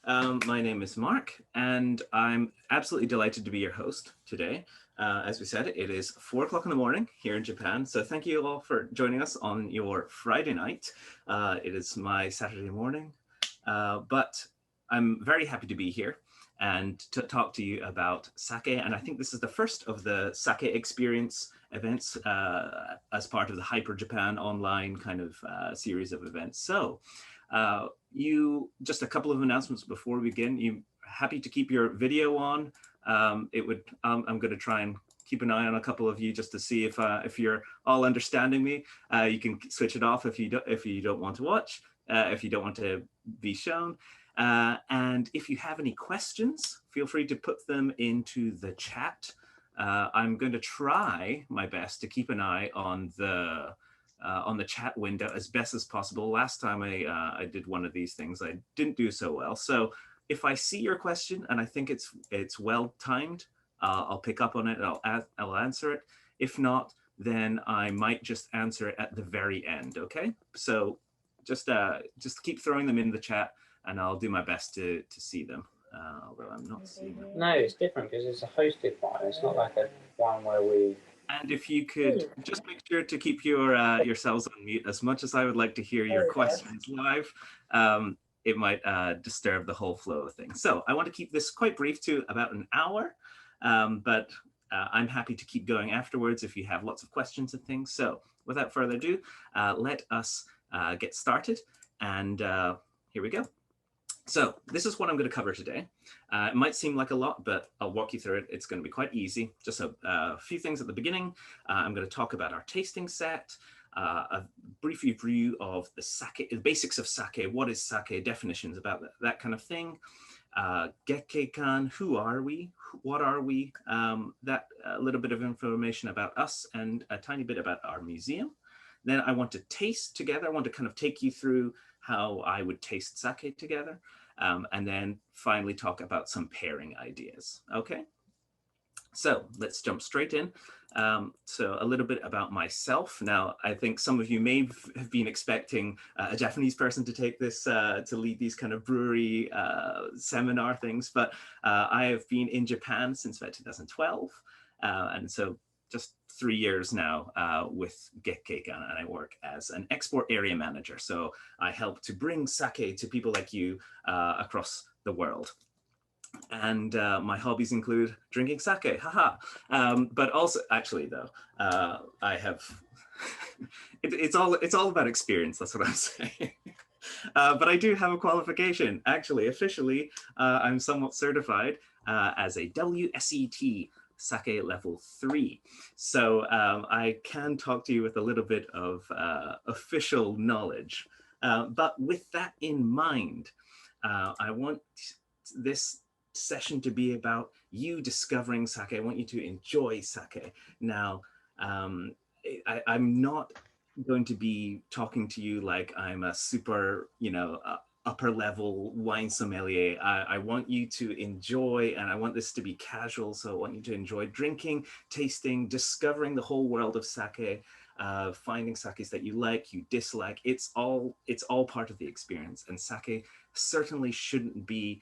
My name is Mark, and I'm absolutely delighted to be your host today. As we said, it is 4 o'clock in the morning here in Japan. So thank you all for joining us on your Friday night. It is my Saturday morning, but I'm very happy to be here and to talk to you about sake. And I think this is the first of the sake experience events as part of the Hyper Japan online kind of series of events. So just a couple of announcements before we begin. You happy to keep your video on? I'm going to try and keep an eye on a couple of you just to see if you're all understanding me. You can switch it off if you don't want to watch, if you don't want to be shown. And if you have any questions, feel free to put them into the chat. I'm going to try my best to keep an eye on the chat window as best as possible. Last time I did one of these things, I didn't do so well. So if I see your question and I think it's well timed, I'll pick up on it and I'll answer it. If not, then I might just answer it at the very end. Okay, so just keep throwing them in the chat and I'll do my best to see them. Although I'm not seeing them. No, it's different because it's a hosted one. It's not like a one where we. And if you could just make sure to keep yourselves on mute, as much as I would like to hear your questions live, it might disturb the whole flow of things. So I want to keep this quite brief to about an hour, but I'm happy to keep going afterwards if you have lots of questions and things. So without further ado, let us get started. And here we go. So this is what I'm going to cover today. It might seem like a lot, but I'll walk you through it. It's going to be quite easy. Just a few things at the beginning. I'm going to talk about our tasting set, a brief review of the sake, the basics of sake. What is sake? Definitions about that kind of thing. Gekkeikan, who are we? What are we? That a little bit of information about us and a tiny bit about our museum. Then I want to taste together. I want to kind of take you through how I would taste sake together. And then finally talk about some pairing ideas, okay? So let's jump straight in. So a little bit about myself. Now, I think some of you may have been expecting a Japanese person to take this, to lead these kind of brewery seminar things, but I have been in Japan since about 2012. And so just 3 years now with Gekkeikan, and I work as an export area manager. So I help to bring sake to people like you across the world. And my hobbies include drinking sake, haha. But also, actually though, I have, it's all about experience, that's what I'm saying. But I do have a qualification. Actually, officially, I'm somewhat certified as a WSET, Sake level 3. So I can talk to you with a little bit of official knowledge. But with that in mind, I want this session to be about you discovering sake. I want you to enjoy sake. Now, I'm not going to be talking to you like I'm a super, upper level wine sommelier. I want you to enjoy, and I want this to be casual. So I want you to enjoy drinking, tasting, discovering the whole world of sake, finding sakes that you like, you dislike. It's all part of the experience. And sake certainly shouldn't be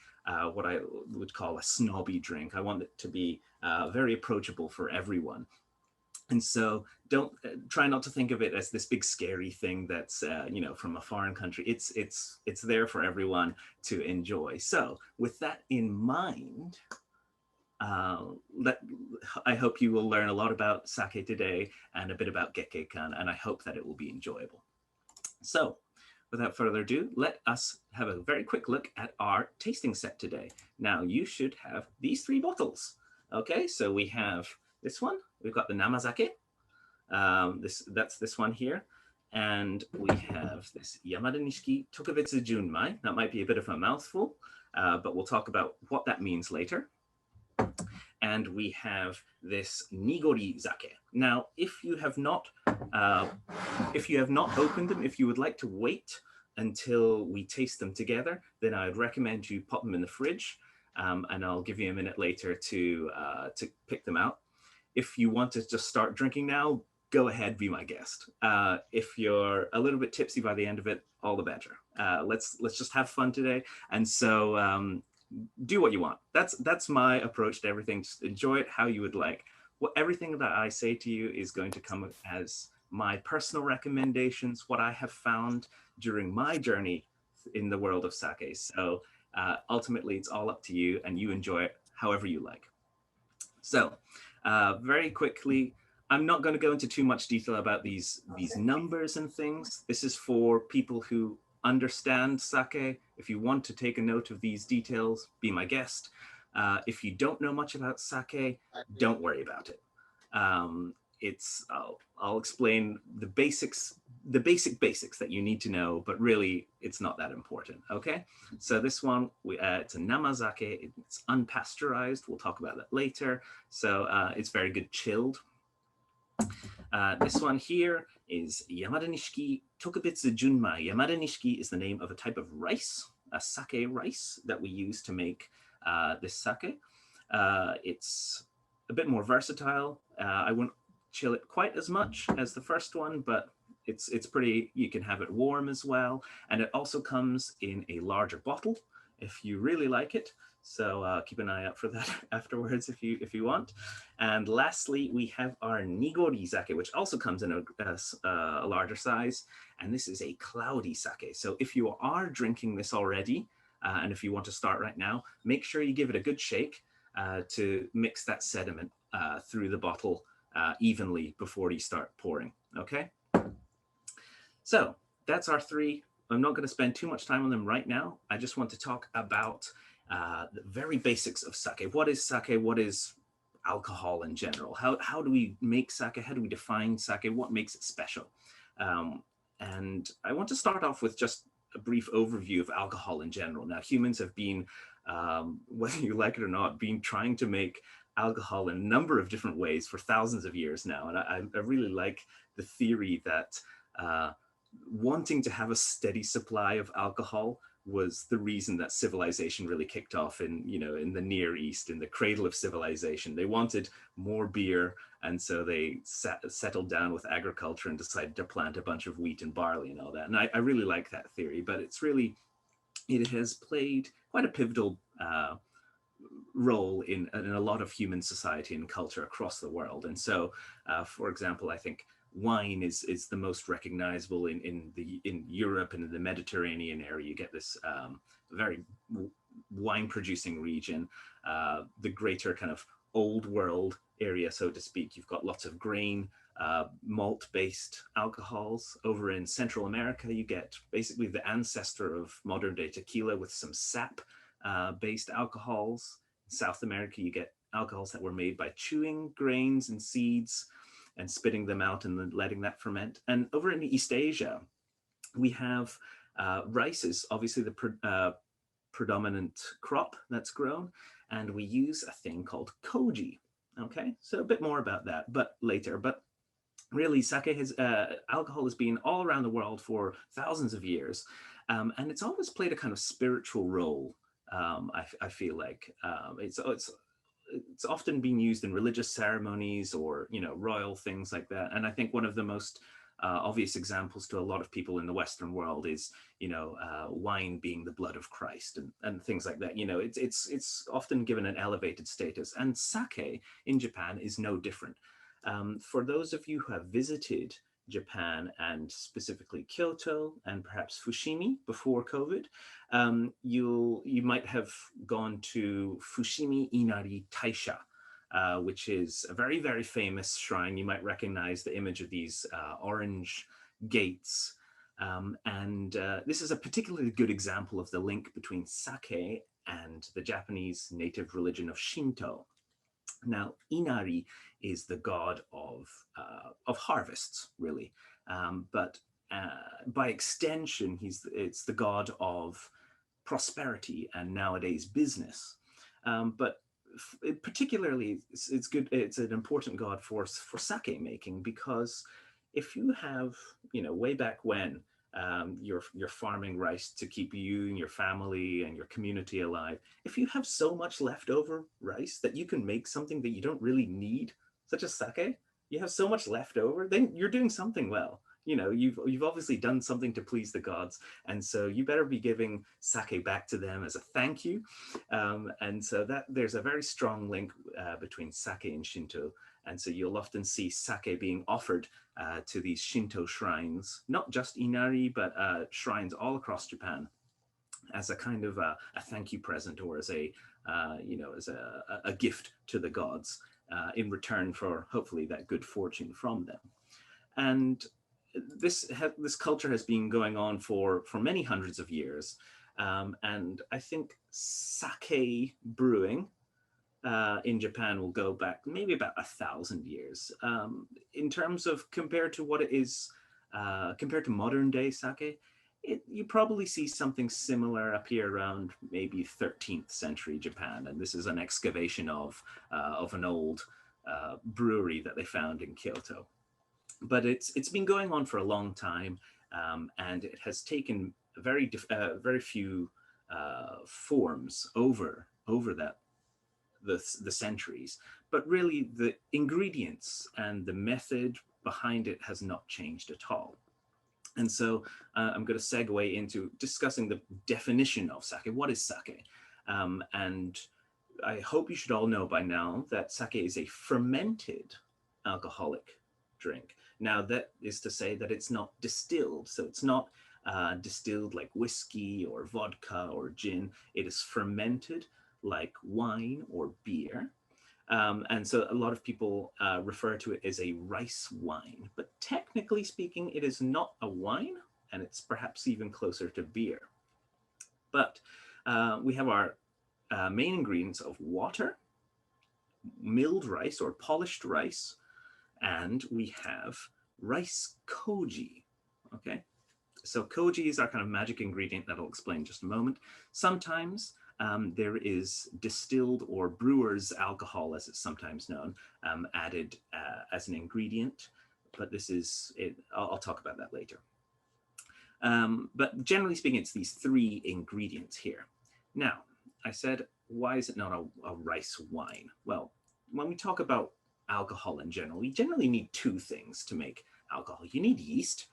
what I would call a snobby drink. I want it to be very approachable for everyone. And so don't try not to think of it as this big scary thing that's from a foreign country. It's there for everyone to enjoy. So with that in mind, I hope you will learn a lot about sake today and a bit about Gekkeikan, and I hope that it will be enjoyable. So without further ado, let us have a very quick look at our tasting set today. Now you should have these 3 bottles. Okay, so we have this one. We've got the Namazaki. That's this one here. And we have this Yamada Nishiki Tokubitsu Junmai. That might be a bit of a mouthful, but we'll talk about what that means later. And we have this Nigorisaki. Now, if you have not opened them, if you would like to wait until we taste them together, then I would recommend you pop them in the fridge, and I'll give you a minute later to pick them out. If you want to just start drinking now, go ahead, be my guest. If you're a little bit tipsy by the end of it, all the better. Let's just have fun today. And so do what you want. That's my approach to everything. Just enjoy it how you would like. Well, everything that I say to you is going to come as my personal recommendations, what I have found during my journey in the world of sake. So ultimately, it's all up to you, and you enjoy it however you like. So very quickly, I'm not going to go into too much detail about these numbers and things. This is for people who understand sake. If you want to take a note of these details, be my guest. If you don't know much about sake, don't worry about it. I'll explain the basics, the basics that you need to know, but really it's not that important. Okay, so this one, it's a Namazaki. It's unpasteurized. We'll talk about that later. So it's very good chilled. This one here is Yamada Nishiki Tokubitsu Junmai. Yamada Nishiki is the name of a type of rice, a sake rice that we use to make this sake. It's a bit more versatile. I wouldn't chill it quite as much as the first one, but it's pretty, you can have it warm as well. And it also comes in a larger bottle if you really like it. So keep an eye out for that afterwards if you want. And lastly, we have our Nigorisaki, which also comes in a larger size. And this is a cloudy sake. So if you are drinking this already, and if you want to start right now, make sure you give it a good shake to mix that sediment through the bottle evenly before you start pouring, okay? So that's our three. I'm not going to spend too much time on them right now. I just want to talk about the very basics of sake. What is sake? What is alcohol in general? How do we make sake? How do we define sake? What makes it special? And I want to start off with just a brief overview of alcohol in general. Now, humans have been, whether you like it or not, been trying to make alcohol in a number of different ways for thousands of years now. And I really like the theory that wanting to have a steady supply of alcohol was the reason that civilization really kicked off in the Near East, in the cradle of civilization. They wanted more beer, and so they settled down with agriculture and decided to plant a bunch of wheat and barley and all that. And I really like that theory, but it has played quite a pivotal role in a lot of human society and culture across the world. And so, for example, I think wine is the most recognizable in Europe and in the Mediterranean area. You get this very wine producing region, the greater kind of old world area, so to speak. You've got lots of grain, malt based alcohols. Over in Central America, you get basically the ancestor of modern day tequila with some sap based alcohols. In South America, you get alcohols that were made by chewing grains and seeds and spitting them out and then letting that ferment. And over in East Asia, we have rice is obviously the predominant crop that's grown, and we use a thing called koji. Okay, so a bit more about that, but later. But really, sake alcohol has been all around the world for thousands of years, and it's always played a kind of spiritual role. I feel like it's often been used in religious ceremonies or royal things like that. And I think one of the most obvious examples to a lot of people in the Western world is wine being the blood of Christ and things like that. It's often given an elevated status, and sake in Japan is no different. For those of you who have visited Japan, and specifically Kyoto and perhaps Fushimi before COVID, you might have gone to Fushimi Inari Taisha, which is a very, very famous shrine. You might recognize the image of these orange gates. And this is a particularly good example of the link between sake and the Japanese native religion of Shinto. Now, Inari is the god of harvests, really, but by extension, it's the god of prosperity and nowadays business. But particularly, it's good. It's an important god for sake making, because if you have, way back when, you're farming rice to keep you and your family and your community alive. If you have so much leftover rice that you can make something that you don't really need, such as sake, you have so much left over, then you're doing something well. You know, you've obviously done something to please the gods, and so you better be giving sake back to them as a thank you. And so that there's a very strong link between sake and Shinto, and so you'll often see sake being offered to these Shinto shrines, not just inari, but shrines all across Japan, as a kind of a thank you present, or as a as a gift to the gods in return for hopefully that good fortune from them. And this culture has been going on for many hundreds of years, and I think sake brewing in Japan will go back maybe about 1,000 years. In terms of compared to what it is, compared to modern day sake, you probably see something similar up here around maybe 13th century Japan. And this is an excavation of an old brewery that they found in Kyoto. But it's been going on for a long time, and it has taken very few forms over the centuries. But really, the ingredients and the method behind it has not changed at all. And so I'm going to segue into discussing the definition of sake. What is sake? And I hope you should all know by now that sake is a fermented alcoholic drink. Now, that is to say that it's not distilled. So it's not distilled like whiskey or vodka or gin. It is fermented like wine or beer. And so a lot of people refer to it as a rice wine, but technically speaking, it is not a wine, and it's perhaps even closer to beer. But we have our main ingredients of water, milled rice or polished rice, and we have rice koji. Okay, so koji is our kind of magic ingredient that I'll explain in just a moment. Sometimes there is distilled or brewer's alcohol, as it's sometimes known, added as an ingredient, but this is it. I'll talk about that later. But generally speaking, it's these three ingredients here. Now, I said, why is it not a rice wine? Well, when we talk about alcohol in general, we generally need two things to make alcohol. You need yeast,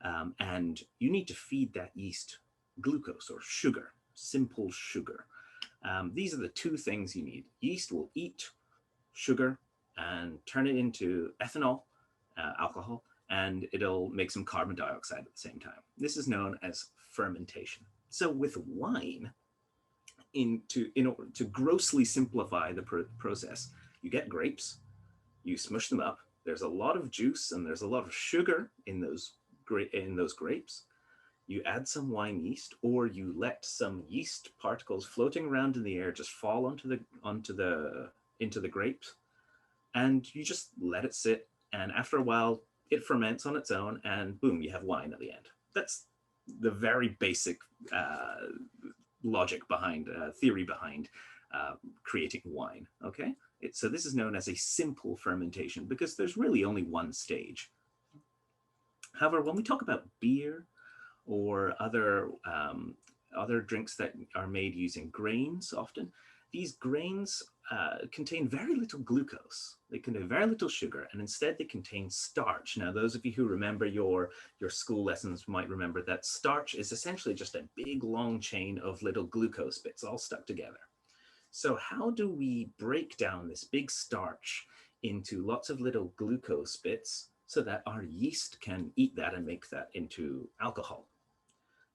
and you need to feed that yeast glucose or sugar, simple sugar. These are the two things you need. Yeast will eat sugar and turn it into ethanol, alcohol, and it'll make some carbon dioxide at the same time. This is known as fermentation. So with wine, in order to grossly simplify the process, you get grapes, you smush them up. There's a lot of juice and there's a lot of sugar in those grapes. You add some wine yeast, or you let some yeast particles floating around in the air just fall into the grapes, and you just let it sit. And after a while, it ferments on its own, and boom, you have wine at the end. That's the very basic logic behind theory behind creating wine. Okay, so this is known as a simple fermentation because there's really only one stage. However, when we talk about beer or other drinks that are made using grains, often these grains contain very little glucose. They contain very little sugar, and instead they contain starch. Now, those of you who remember your school lessons might remember that starch is essentially just a big long chain of little glucose bits all stuck together. So how do we break down this big starch into lots of little glucose bits so that our yeast can eat that and make that into alcohol?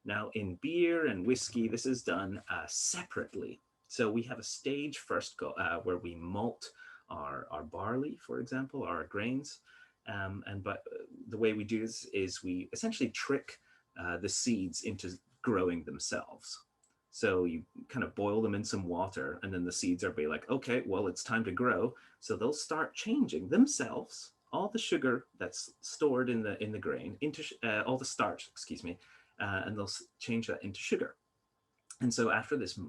Now, in beer and whiskey, this is done separately. So we have a stage first where we malt our barley, for example, our grains. But the way we do this is we essentially trick the seeds into growing themselves. So you kind of boil them in some water, and then the seeds are be like, okay, well, it's time to grow. So they'll start changing themselves, all the sugar that's stored in the grain into all the starch, excuse me, and they'll change that into sugar. And so after this,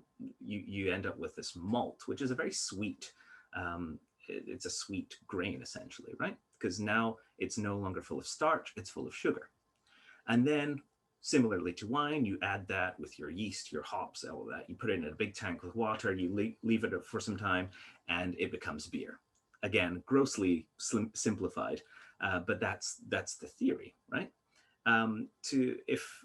you end up with this malt, which is a very sweet, it's a sweet grain essentially, right? Because now it's no longer full of starch, it's full of sugar. And then similarly to wine, you add that with your yeast, your hops, all of that. You put it in a big tank with water, you leave it for some time, and it becomes beer. again, grossly simplified, but that's the theory, right? To if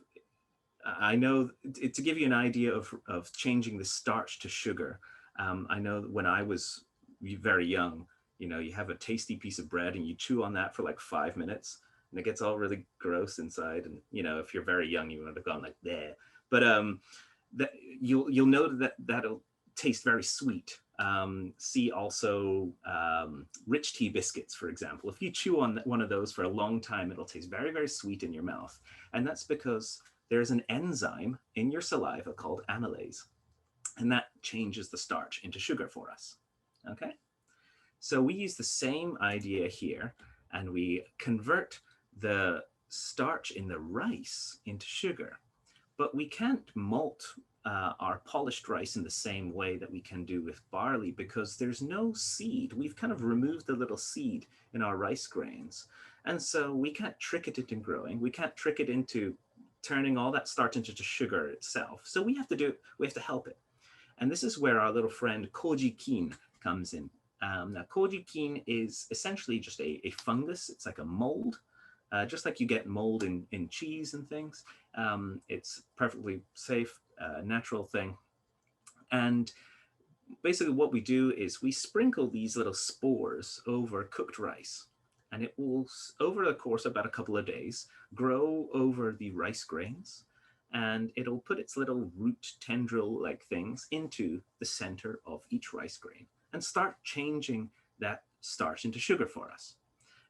I know to give you an idea of changing the starch to sugar. I know that when I was very young, you know, you have a tasty piece of bread and you chew on that for like 5 minutes and it gets all really gross inside. And, you know, if you're very young, you would have gone like there. But that you'll know that that'll taste very sweet. See also rich tea biscuits, for example. If you chew on one of those for a long time, it'll taste very, very sweet in your mouth. And that's because there's an enzyme in your saliva called amylase, and that changes the starch into sugar for us. Okay? So we use the same idea here, and we convert the starch in the rice into sugar. But we can't malt our polished rice in the same way that we can do with barley because there's no seed. We've kind of removed the little seed in our rice grains. And so we can't trick it into growing. We can't trick it into turning all that starch into sugar itself. So we have to help it. And this is where our little friend Gekkeikan comes in. Now, Gekkeikan is essentially just a fungus. It's like a mold, just like you get mold in cheese and things. It's perfectly safe, natural thing. And basically what we do is we sprinkle these little spores over cooked rice. And it will, over the course of about a couple of days, grow over the rice grains. And it'll put its little root tendril-like things into the center of each rice grain and start changing that starch into sugar for us.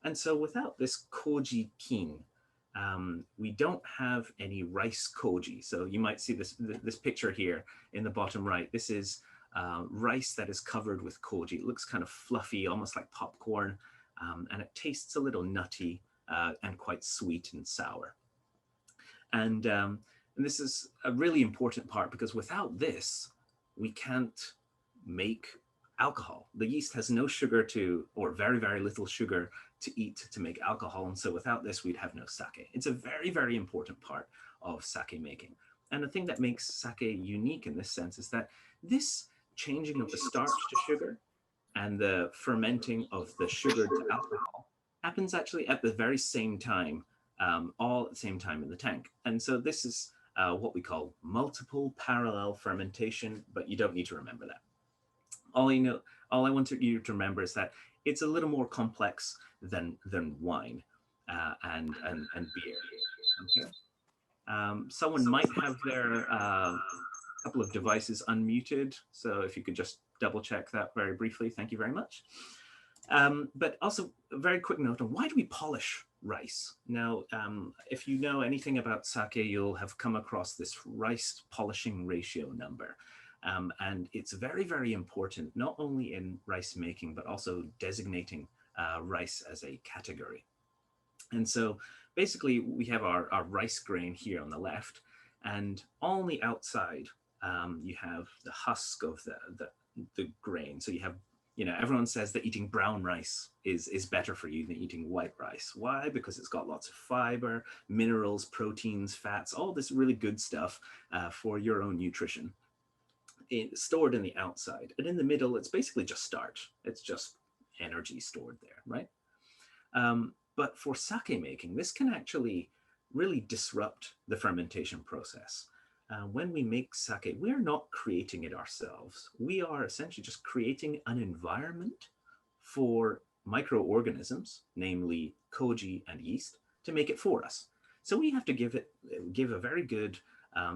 And so without this Gekkeikan, we don't have any rice koji. So you might see this picture here in the bottom right. This is rice that is covered with koji. It looks kind of fluffy, almost like popcorn, and it tastes a little nutty and quite sweet and sour. And this is a really important part because without this, we can't make alcohol. The yeast has no sugar or very, very little sugar to eat to make alcohol. And so without this, we'd have no sake. It's a very, very important part of sake making. And the thing that makes sake unique in this sense is that this changing of the starch to sugar and the fermenting of the sugar to alcohol happens actually at the very same time, all at the same time in the tank. And so this is what we call multiple parallel fermentation, but you don't need to remember that. All I want you to remember is that it's a little more complex than wine and beer. Okay. Someone might have their couple of devices unmuted, so if you could just double check that very briefly, thank you very much. But also a very quick note on why do we polish rice? Now, if you know anything about sake, you'll have come across this rice polishing ratio number. And it's very, very important, not only in rice making, but also designating rice as a category. And so basically we have our rice grain here on the left, and on the outside, you have the husk of the grain. So you have, everyone says that eating brown rice is better for you than eating white rice. Why? Because it's got lots of fiber, minerals, proteins, fats, all this really good stuff for your own nutrition. Stored in the outside, and in the middle it's basically just starch. It's just energy stored there, right? But for sake making, this can actually really disrupt the fermentation process. When we make sake, we're not creating it ourselves. We are essentially just creating an environment for microorganisms, namely koji and yeast, to make it for us. So we have to give a very good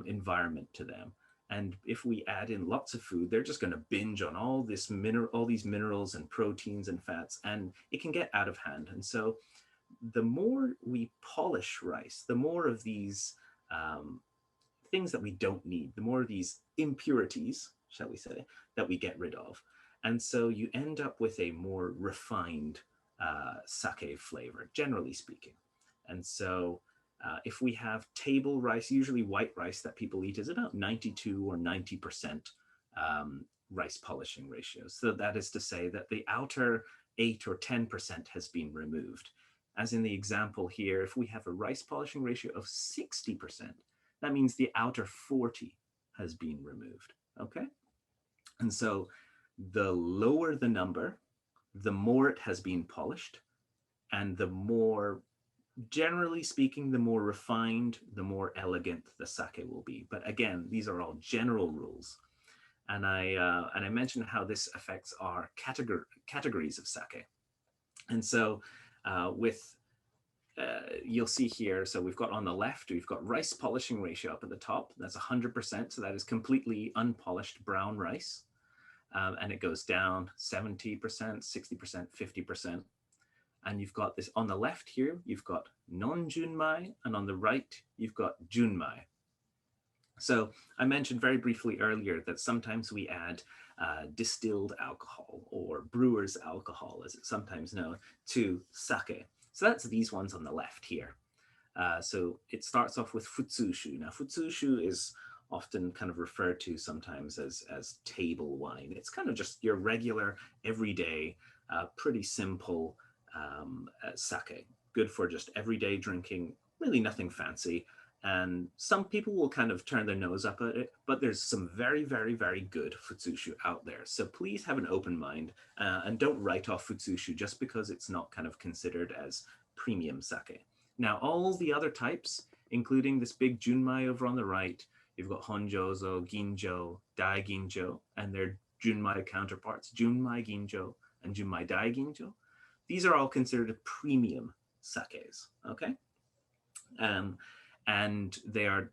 environment to them. And if we add in lots of food, they're just going to binge on all these minerals and proteins and fats, and it can get out of hand. And so the more we polish rice, the more of these things that we don't need, the more of these impurities, shall we say, that we get rid of. And so you end up with a more refined sake flavor, generally speaking. And so if we have table rice, usually white rice that people eat is about 92 or 90% rice polishing ratio. So that is to say that the outer 8 or 10% has been removed. As in the example here, if we have a rice polishing ratio of 60%, that means the outer 40 has been removed, okay? And so the lower the number, the more it has been polished, and the more, generally speaking, the more refined, the more elegant the sake will be. But again, these are all general rules. And I mentioned how this affects our categories of sake. And so with you'll see here, so we've got on the left, we've got rice polishing ratio up at the top. That's 100%. So that is completely unpolished brown rice. And it goes down 70%, 60%, 50%. And you've got this on the left here, you've got non-junmai, and on the right, you've got junmai. So I mentioned very briefly earlier that sometimes we add distilled alcohol, or brewer's alcohol, as it's sometimes known, to sake. So that's these ones on the left here. So it starts off with futsushu. Now, futsushu is often kind of referred to sometimes as table wine. It's kind of just your regular, everyday, pretty simple sake. Good for just everyday drinking, really nothing fancy. And some people will kind of turn their nose up at it, but there's some very, very, very good futsushu out there. So please have an open mind and don't write off futsushu just because it's not kind of considered as premium sake. Now, all the other types, including this big junmai over on the right, you've got honjozo, ginjo, dai ginjo, and their junmai counterparts, junmai ginjo and junmai dai ginjo. These are all considered premium sakes, okay? And they are,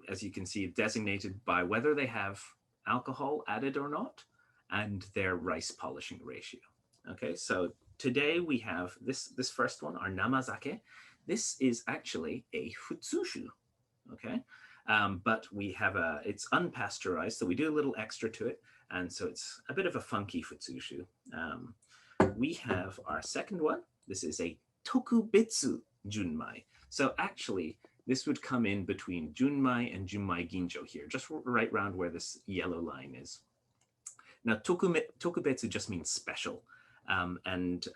as you can see, designated by whether they have alcohol added or not, and their rice polishing ratio. Okay, so today we have this first one, our Namazaki. This is actually a futsushu, okay? But we have it's unpasteurized, so we do a little extra to it, and so it's a bit of a funky futsushu. We have our second one. This is a Tokubitsu Junmai. So actually, this would come in between Junmai and Junmai Ginjo here, just right around where this yellow line is. Now, Tokubetsu just means special, and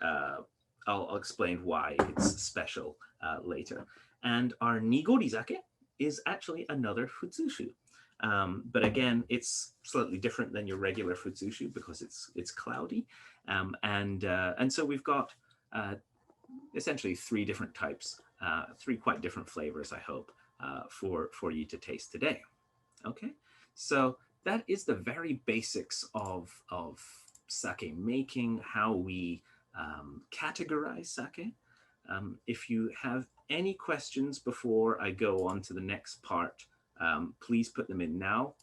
I'll explain why it's special later. And our Nigorisaki is actually another futsushu. But again, it's slightly different than your regular futsushu because it's cloudy. And so we've got essentially three different types, three quite different flavors, I hope, for you to taste today. Okay, so that is the very basics of sake making, how we categorize sake. If you have any questions before I go on to the next part, please put them in now.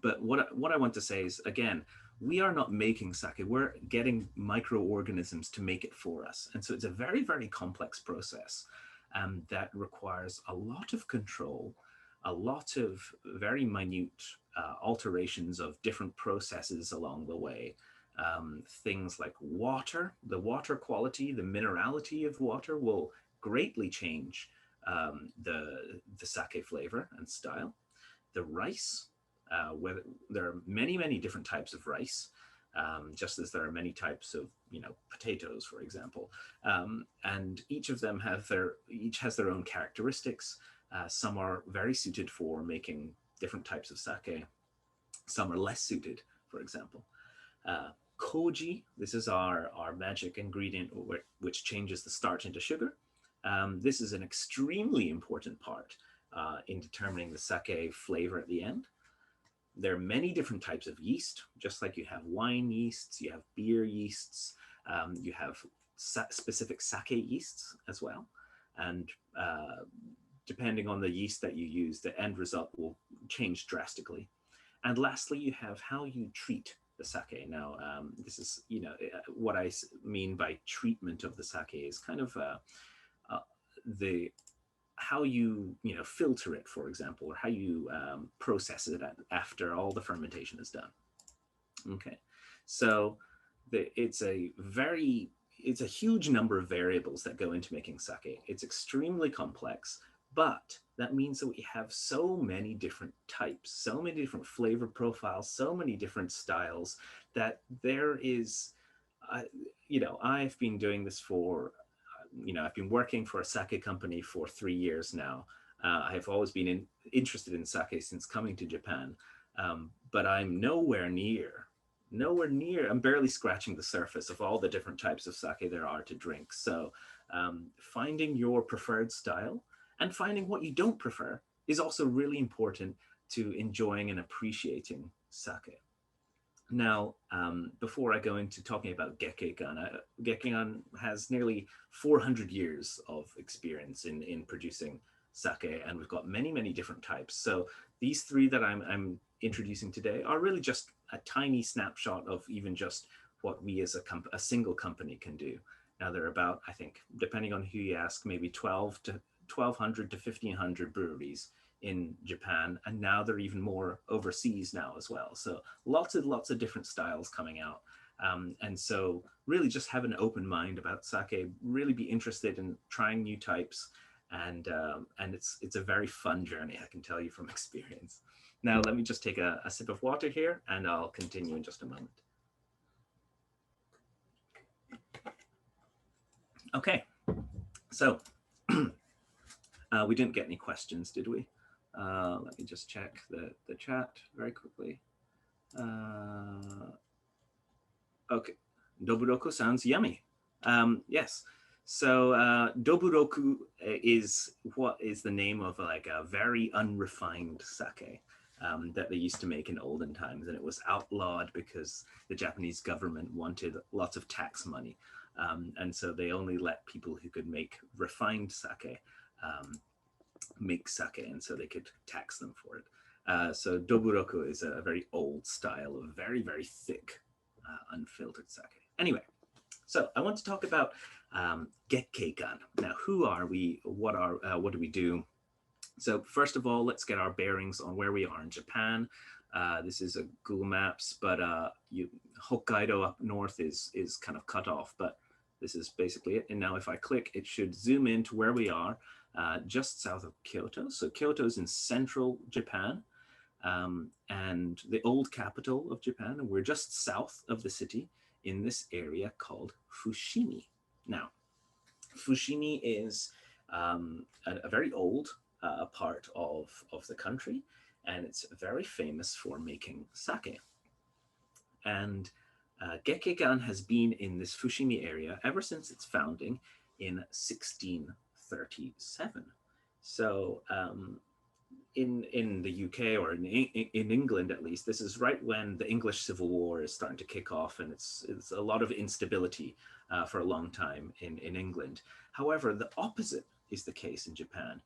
But what I want to say is, again, we are not making sake, we're getting microorganisms to make it for us. And so it's a very, very complex process that requires a lot of control, a lot of very minute alterations of different processes along the way. Things like water, the water quality, the minerality of water will greatly change the sake flavor and style. The rice, whether there are many, many different types of rice, just as there are many types of, potatoes, for example. And each of them each has their own characteristics. Some are very suited for making different types of sake. Some are less suited, for example. Koji, this is our magic ingredient which changes the starch into sugar. This is an extremely important part in determining the sake flavor at the end. There are many different types of yeast, just like you have wine yeasts, you have beer yeasts, you have specific sake yeasts as well. And depending on the yeast that you use, the end result will change drastically. And lastly, you have how you treat the sake. Now, this is, what I mean by treatment of the sake is kind of how you filter it, for example, or how you process it after all the fermentation is done. Okay, so it's a huge number of variables that go into making sake. It's extremely complex, but that means that we have so many different types, so many different flavor profiles, so many different styles that there is, I've been doing this for, I've been working for a sake company for 3 years now. I have always been interested in sake since coming to Japan, but I'm nowhere near nowhere near, I'm barely scratching the surface of all the different types of sake there are to drink. So finding your preferred style and finding what you don't prefer is also really important to enjoying and appreciating sake. Now, before I go into talking about Gekkeikan, Gekkeikan has nearly 400 years of experience in producing sake, and we've got many, many different types. So these three that I'm introducing today are really just a tiny snapshot of even just what we as a single company can do. Now, there are about, I think, depending on who you ask, maybe 1200 to 1500 breweries in Japan, and now there are even more overseas now as well. So lots of different styles coming out. And so really just have an open mind about sake, really be interested in trying new types. And it's a very fun journey, I can tell you from experience. Now, let me just take a sip of water here and I'll continue in just a moment. Okay, so we didn't get any questions, did we? Let me just check the chat very quickly. Okay, Doburoku sounds yummy. Yes, so Doburoku is what is the name of like a very unrefined sake that they used to make in olden times, and it was outlawed because the Japanese government wanted lots of tax money. And so they only let people who could make refined sake make sake, and so they could tax them for it. So Doburoku is a very old style of very, very thick, unfiltered sake. Anyway, so I want to talk about Gekkeikan. Now, who are we? What do we do? So first of all, let's get our bearings on where we are in Japan. This is a Google Maps, but Hokkaido up north is kind of cut off, but this is basically it. And now if I click, it should zoom in to where we are, just south of Kyoto. So Kyoto's in central Japan, and the old capital of Japan. And we're just south of the city in this area called Fushimi. Now, Fushimi is a very old part of the country, and it's very famous for making sake. And Gekkeikan has been in this Fushimi area ever since its founding in 1637. So in the UK, or in England at least, this is right when the English Civil War is starting to kick off, and it's a lot of instability for a long time in England. However, the opposite is the case in Japan.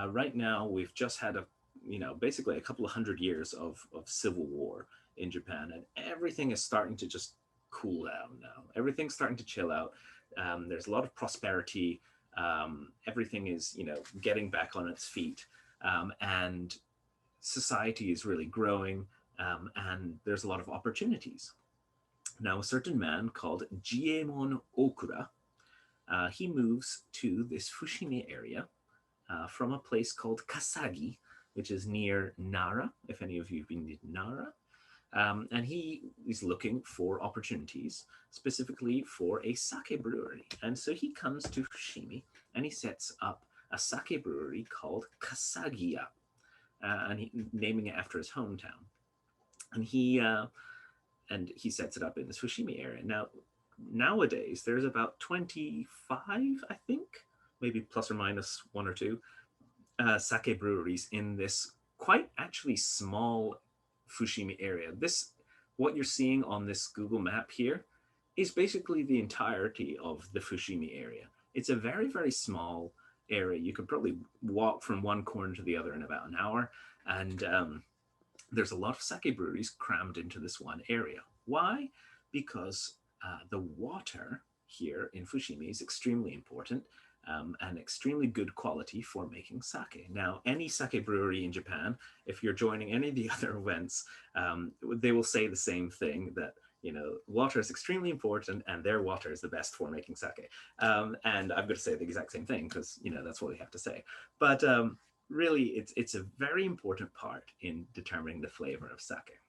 Right now, we've just had basically a couple of hundred years of civil war in Japan, and everything is starting to just cool down now. Everything's starting to chill out. There's a lot of prosperity. Everything is, getting back on its feet. And society is really growing, and there's a lot of opportunities. Now, a certain man called Jiemon Okura, he moves to this Fushimi area from a place called Kasagi, which is near Nara, if any of you have been to Nara. And he is looking for opportunities, specifically for a sake brewery. And so he comes to Fushimi and he sets up a sake brewery called Kasagiya, naming it after his hometown. And he sets it up in the Fushimi area. Now, nowadays, there's about 25, I think, maybe plus or minus one or two, sake breweries in this quite actually small Fushimi area. What you're seeing on this Google map here is basically the entirety of the Fushimi area. It's a very, very small area. You could probably walk from one corner to the other in about an hour. And there's a lot of sake breweries crammed into this one area. Why? Because the water here in Fushimi is extremely important. And extremely good quality for making sake. Now, any sake brewery in Japan, if you're joining any of the other events, they will say the same thing, that water is extremely important, and their water is the best for making sake. And I'm going to say the exact same thing because that's what we have to say. But really, it's a very important part in determining the flavor of sake.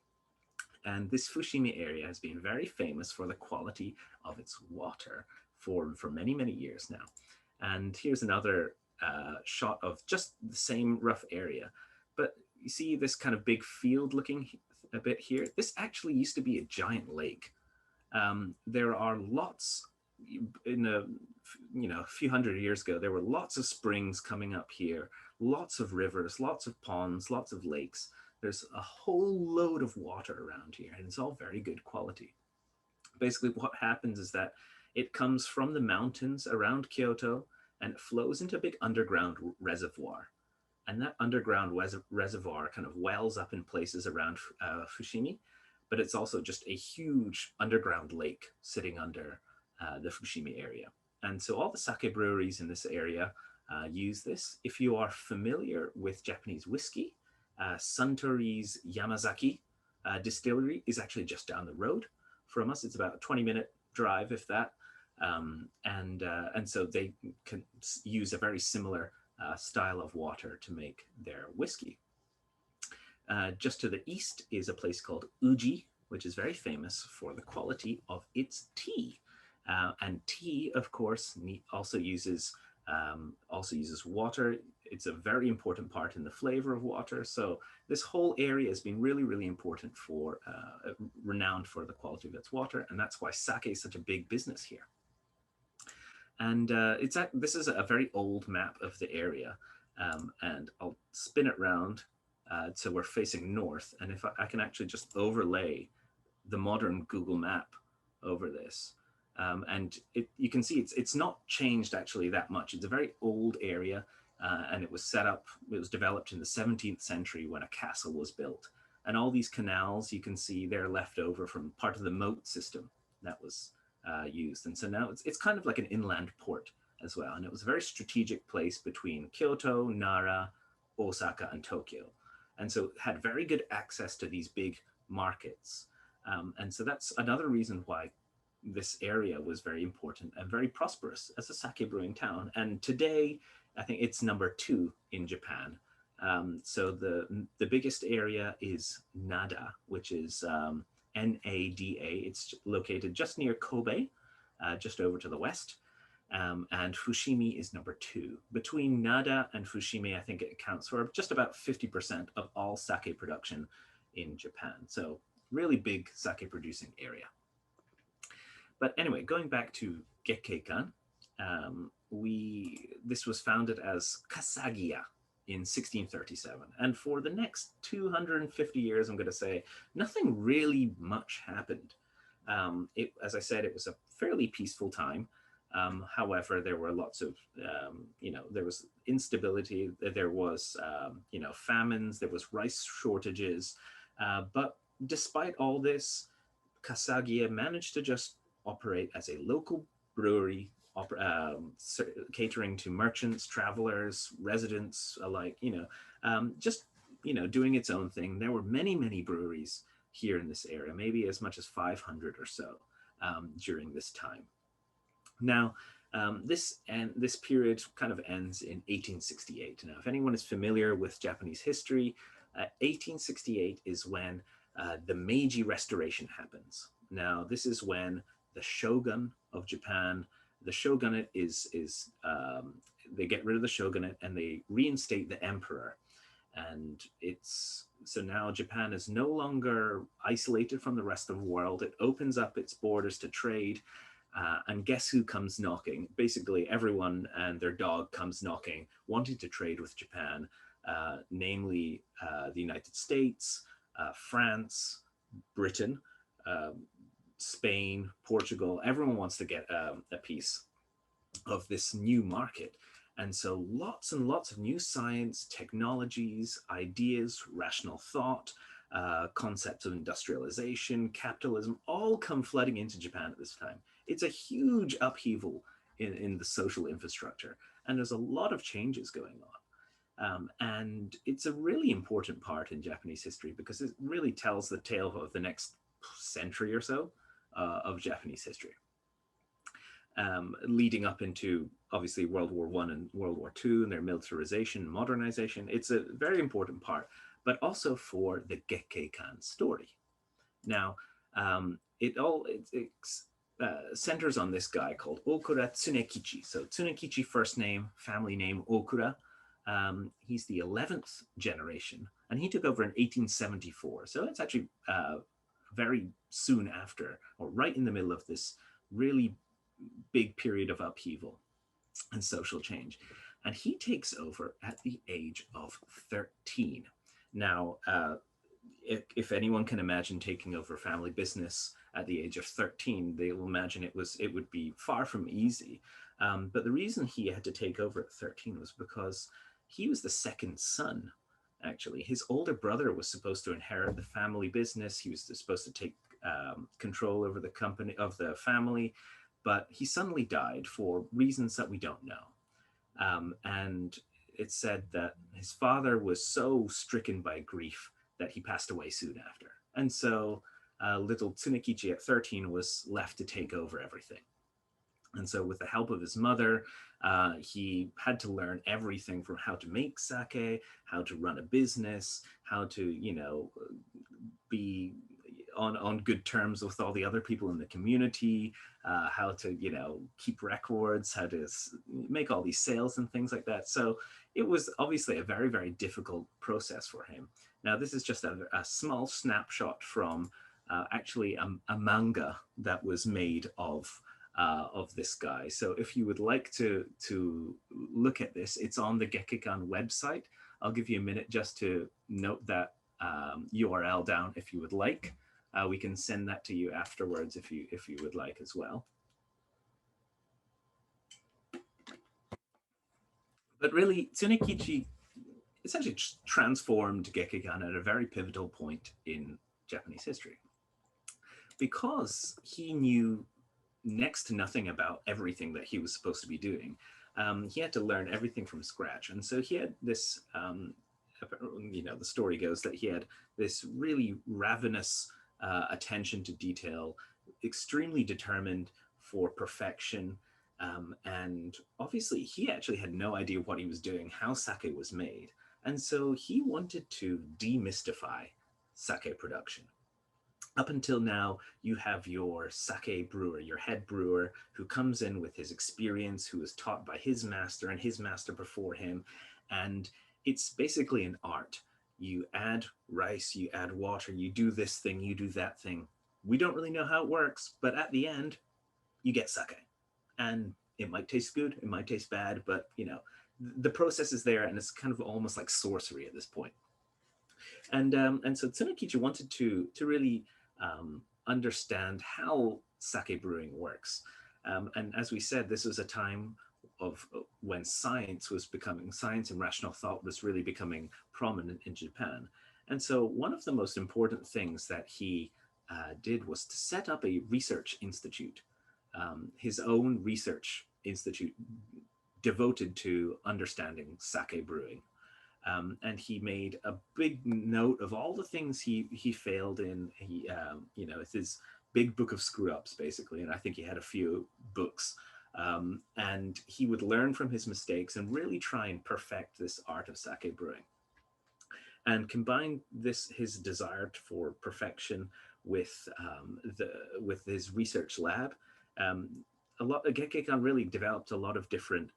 And this Fushimi area has been very famous for the quality of its water for many, many years now. And here's another shot of just the same rough area. But you see this kind of big field looking a bit here. This actually used to be a giant lake. There are lots in a a few hundred years ago. There were lots of springs coming up here, lots of rivers, lots of ponds, lots of lakes. There's a whole load of water around here, and it's all very good quality. Basically, what happens is that it comes from the mountains around Kyoto and it flows into a big underground reservoir. And that underground reservoir kind of wells up in places around Fushimi, but it's also just a huge underground lake sitting under the Fushimi area. And so all the sake breweries in this area use this. If you are familiar with Japanese whiskey, Suntory's Yamazaki distillery is actually just down the road from us. It's about a 20-minute drive, if that. And so they can use a very similar style of water to make their whiskey. Just to the east is a place called Uji, which is very famous for the quality of its tea. And tea, of course, also uses water. It's a very important part in the flavor of water. So this whole area has been really, really important for, renowned for the quality of its water. And that's why sake is such a big business here. And this is a very old map of the area. And I'll spin it around so we're facing north. And if I can actually just overlay the modern Google map over this. And you can see it's not changed actually that much. It's a very old area, and it was developed in the 17th century when a castle was built. And all these canals you can see they're left over from part of the moat system that was used. And so now it's kind of like an inland port as well. And it was a very strategic place between Kyoto, Nara, Osaka, and Tokyo. And so it had very good access to these big markets. And so that's another reason why this area was very important and very prosperous as a sake brewing town. And today, I think it's number 2 in Japan. So the biggest area is Nada, which is Nada. It's located just near Kobe, just over to the west. And Fushimi is number 2. Between Nada and Fushimi, I think it accounts for just about 50% of all sake production in Japan. So really big sake producing area. But anyway, going back to Gekkeikan, this was founded as Kasagiya in 1637. And for the next 250 years, I'm going to say, nothing really much happened. As I said, it was a fairly peaceful time. However, there were lots of, there was instability, there was, famines, there was rice shortages. But despite all this, Kasagiya managed to just operate as a local brewery, catering to merchants, travelers, residents alike, doing its own thing. There were many, many breweries here in this area, maybe as much as 500 or so during this time. Now, this period kind of ends in 1868. Now, if anyone is familiar with Japanese history, 1868 is when the Meiji Restoration happens. Now, this is when the shogun of Japan, the shogunate they get rid of the shogunate and they reinstate the emperor. And so now Japan is no longer isolated from the rest of the world. It opens up its borders to trade. And guess who comes knocking? Basically, everyone and their dog comes knocking, wanting to trade with Japan, namely the United States, France, Britain, Spain, Portugal. Everyone wants to get a piece of this new market. And so lots and lots of new science, technologies, ideas, rational thought, concepts of industrialization, capitalism, all come flooding into Japan at this time. It's a huge upheaval in the social infrastructure. And there's a lot of changes going on. And it's a really important part in Japanese history because it really tells the tale of the next century or so of Japanese history. Leading up into, obviously, World War I and World War II and their militarization, modernization. It's a very important part, but also for the Gekkeikan story. Now, it centers on this guy called Okura Tsunekichi. So Tsunekichi, first name, family name Okura. He's the 11th generation, and he took over in 1874. So it's actually very soon after, or right in the middle of this really big period of upheaval and social change. And he takes over at the age of 13. Now, if anyone can imagine taking over family business at the age of 13, they will imagine it would be far from easy. But the reason he had to take over at 13 was because he was the second son. Actually, his older brother was supposed to inherit the family business. He was supposed to take control over the company of the family, but he suddenly died for reasons that we don't know. And it's said that his father was so stricken by grief that he passed away soon after. And so little Tsunekichi at 13 was left to take over everything. And so with the help of his mother, he had to learn everything from how to make sake, how to run a business, how to, be on good terms with all the other people in the community, how to, keep records, how to make all these sales and things like that. So it was obviously a very, very difficult process for him. Now, this is just a small snapshot from actually a manga that was made of this guy. So if you would like to look at this, it's on the Gekkeikan website. I'll give you a minute just to note that URL down if you would like. We can send that to you afterwards if you would like as well. But really, Tsunekichi essentially transformed Gekkeikan at a very pivotal point in Japanese history, because he knew next to nothing about everything that he was supposed to be doing. He had to learn everything from scratch. And so he had this, the story goes that he had this really ravenous attention to detail, extremely determined for perfection. And obviously, he actually had no idea what he was doing, how sake was made. And so he wanted to demystify sake production. Up until now, you have your sake brewer, your head brewer, who comes in with his experience, who is taught by his master and his master before him. And it's basically an art. You add rice, you add water, you do this thing, you do that thing. We don't really know how it works, but at the end, you get sake. And it might taste good, it might taste bad, but the process is there, and it's kind of almost like sorcery at this point. And so Tsunekichi wanted to really understand how sake brewing works. And as we said, this was a time of when science and rational thought was really becoming prominent in Japan. And so one of the most important things that he did was to set up a research institute, his own research institute devoted to understanding sake brewing. And he made a big note of all the things he failed in. It's his big book of screw ups, basically. And I think he had a few books. And he would learn from his mistakes and really try and perfect this art of sake brewing. And combine his desire for perfection with his research lab. Gekkeikan really developed a lot of different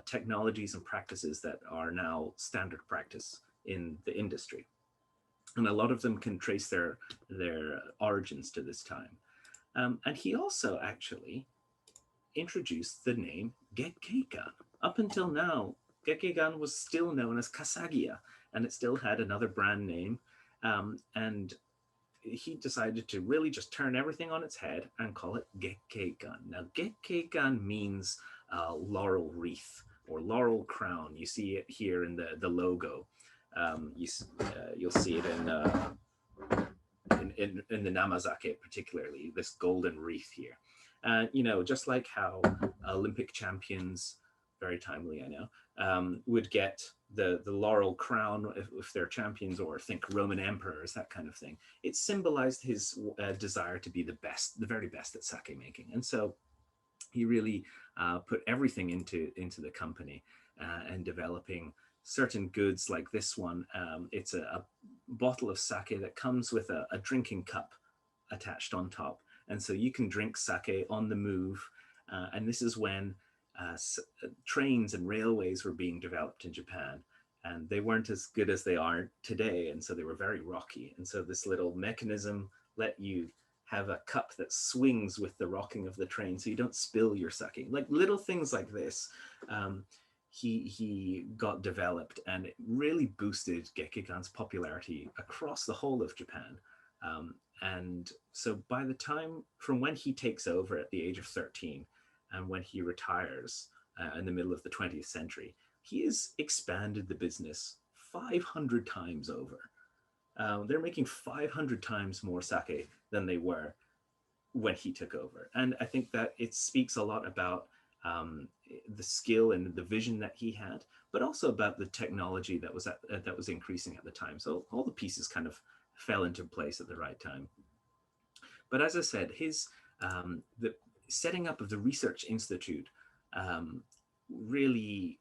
technologies and practices that are now standard practice in the industry. And a lot of them can trace their origins to this time. And he also actually introduced the name Gekkeikan. Up until now, Gekkeikan was still known as Kasagiya, and it still had another brand name. And he decided to really just turn everything on its head and call it Gekkeikan. Now, Gekkeikan means laurel wreath or laurel crown. You see it here in the logo. You'll see it in the Namazaki, particularly this golden wreath here. Just like how Olympic champions, very timely, I know, would get the laurel crown if they're champions, or think Roman emperors, that kind of thing. It symbolized his desire to be the very best at sake making. And so he really put everything into the company and developing certain goods like this one. It's a bottle of sake that comes with a drinking cup attached on top. And so you can drink sake on the move. And this is when trains and railways were being developed in Japan, and they weren't as good as they are today, and so they were very rocky. And so this little mechanism let you have a cup that swings with the rocking of the train, so you don't spill your sake. Like little things like this, he got developed, and it really boosted Gekkeikan's popularity across the whole of Japan. And so by the time from when he takes over at the age of 13 and when he retires in the middle of the 20th century, he has expanded the business 500 times over. They're making 500 times more sake than they were when he took over. And I think that it speaks a lot about the skill and the vision that he had, but also about the technology that was increasing at the time. So all the pieces kind of fell into place at the right time. But as I said, the setting up of the research institute really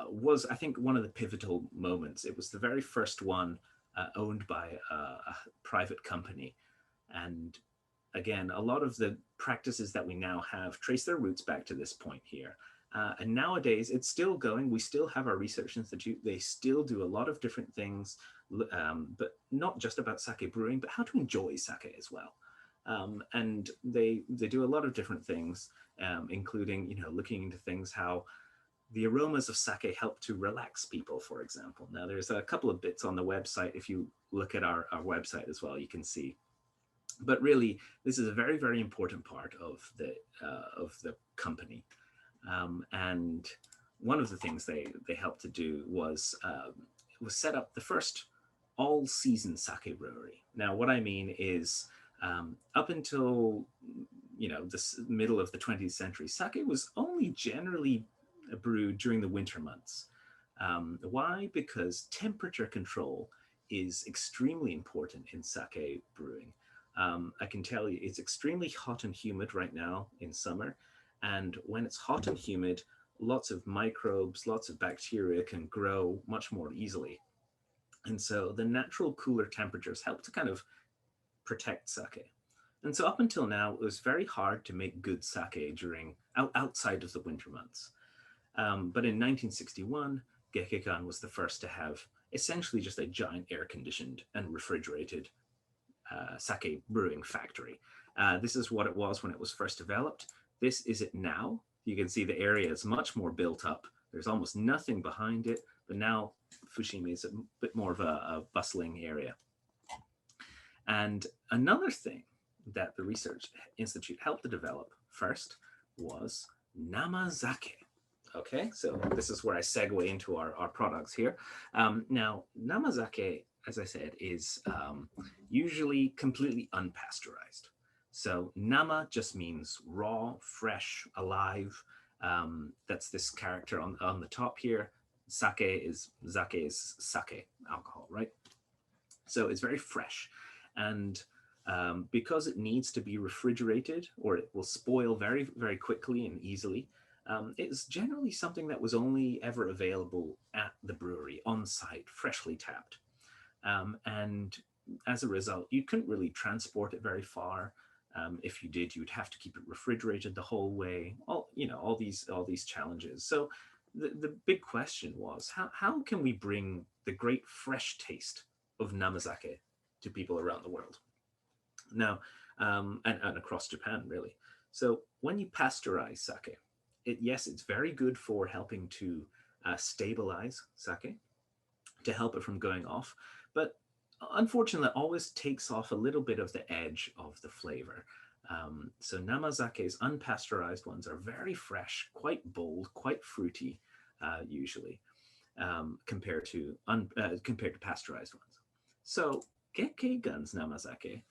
was, I think, one of the pivotal moments. It was the very first one owned by a private company. And again, a lot of the practices that we now have trace their roots back to this point here. And nowadays, it's still going. We still have our research institute. They still do a lot of different things, but not just about sake brewing, but how to enjoy sake as well. And they do a lot of different things, including looking into things how the aromas of sake help to relax people, for example. Now, there's a couple of bits on the website. If you look at our website as well, you can see. But really, this is a very, very important part of the company. And one of the things they helped to do was set up the first all-season sake brewery. Now, what I mean is, up until the middle of the 20th century, sake was only generally brewed during the winter months. Why? Because temperature control is extremely important in sake brewing. I can tell you it's extremely hot and humid right now in summer. And when it's hot and humid, lots of microbes, lots of bacteria can grow much more easily. And so the natural cooler temperatures help to kind of protect sake. And so up until now, it was very hard to make good sake outside of the winter months. But in 1961, Gekkeikan was the first to have essentially just a giant air-conditioned and refrigerated sake brewing factory. This is what it was when it was first developed. This is it now. You can see the area is much more built up. There's almost nothing behind it, but now Fushimi is a bit more of a bustling area. And another thing that the Research Institute helped to develop first was Namazaki. Okay, so this is where I segue into our products here. Now, Namazaki, as I said, is usually completely unpasteurized. So nama just means raw, fresh, alive. That's this character on the top here. Sake is sake, alcohol, right? So it's very fresh. And because it needs to be refrigerated or it will spoil very, very quickly and easily, it's generally something that was only ever available at the brewery on site, freshly tapped. And as a result, you couldn't really transport it very far. If you did, you'd have to keep it refrigerated the whole way. All these challenges. So the big question was, how can we bring the great fresh taste of Namazaki to people around the world? Now, and across Japan, really. So when you pasteurize sake, it's very good for helping to stabilize sake, to help it from going off. But unfortunately, it always takes off a little bit of the edge of the flavor. So Namazake's unpasteurized ones are very fresh, quite bold, quite fruity, usually, compared to pasteurized ones. So Gekkeikan's Namazaki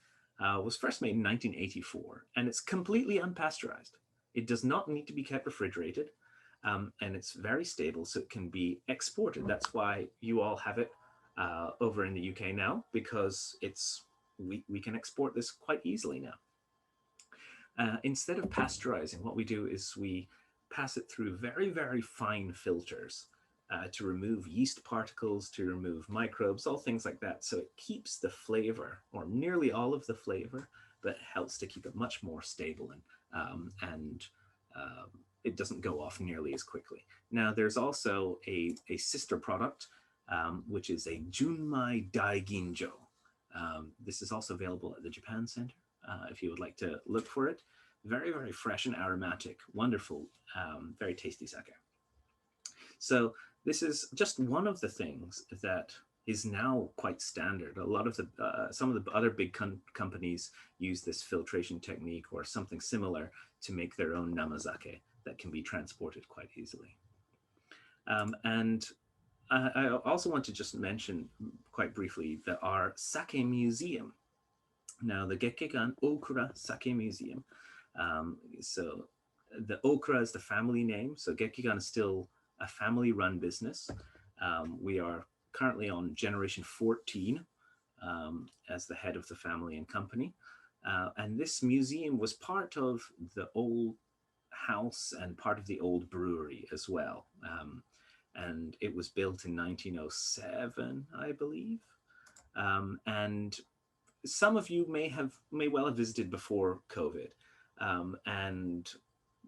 was first made in 1984, and it's completely unpasteurized. It does not need to be kept refrigerated, and it's very stable, so it can be exported. That's why you all have it over in the UK now, because we can export this quite easily now. Instead of pasteurizing, what we do is we pass it through very, very fine filters to remove yeast particles, to remove microbes, all things like that. So it keeps the flavor, or nearly all of the flavor, but helps to keep it much more stable and it doesn't go off nearly as quickly. Now, there's also a sister product, which is a Junmai Daiginjo. This is also available at the Japan Center if you would like to look for it. Very, very fresh and aromatic, wonderful, very tasty sake. So this is just one of the things that is now quite standard. A lot of the, some of the other big companies use this filtration technique or something similar to make their own namazaki that can be transported quite easily. And I also want to just mention quite briefly that our sake museum. Now, the Gekkeikan Sake Museum. So the Okura is the family name. So Gekkeikan is still a family-run business. We are currently on generation 14 as the head of the family and company. And this museum was part of the old house and part of the old brewery as well. And it was built in 1907, I believe. And some of you may well have visited before COVID.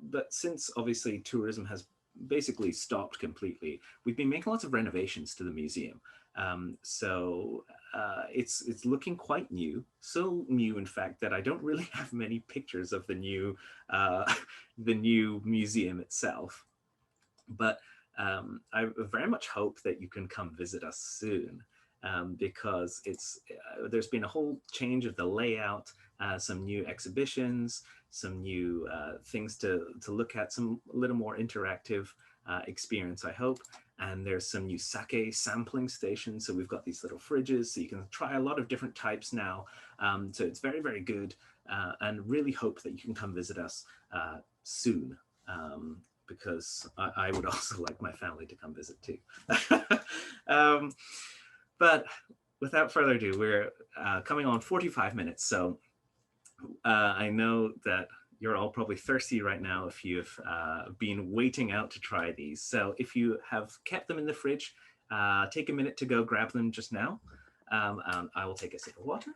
But since obviously tourism has basically stopped completely, we've been making lots of renovations to the museum. So it's looking quite new, so new in fact that I don't really have many pictures of the new museum itself. But I very much hope that you can come visit us soon, because there's been a whole change of the layout, some new exhibitions, some new things to look at, some a little more interactive experience, I hope. And there's some new sake sampling stations. So we've got these little fridges, so you can try a lot of different types now. So it's very, very good, and really hope that you can come visit us soon. Because I would also like my family to come visit too. But without further ado, we're coming on 45 minutes. So I know that you're all probably thirsty right now if you've been waiting out to try these. So if you have kept them in the fridge, take a minute to go grab them just now. And I will take a sip of water.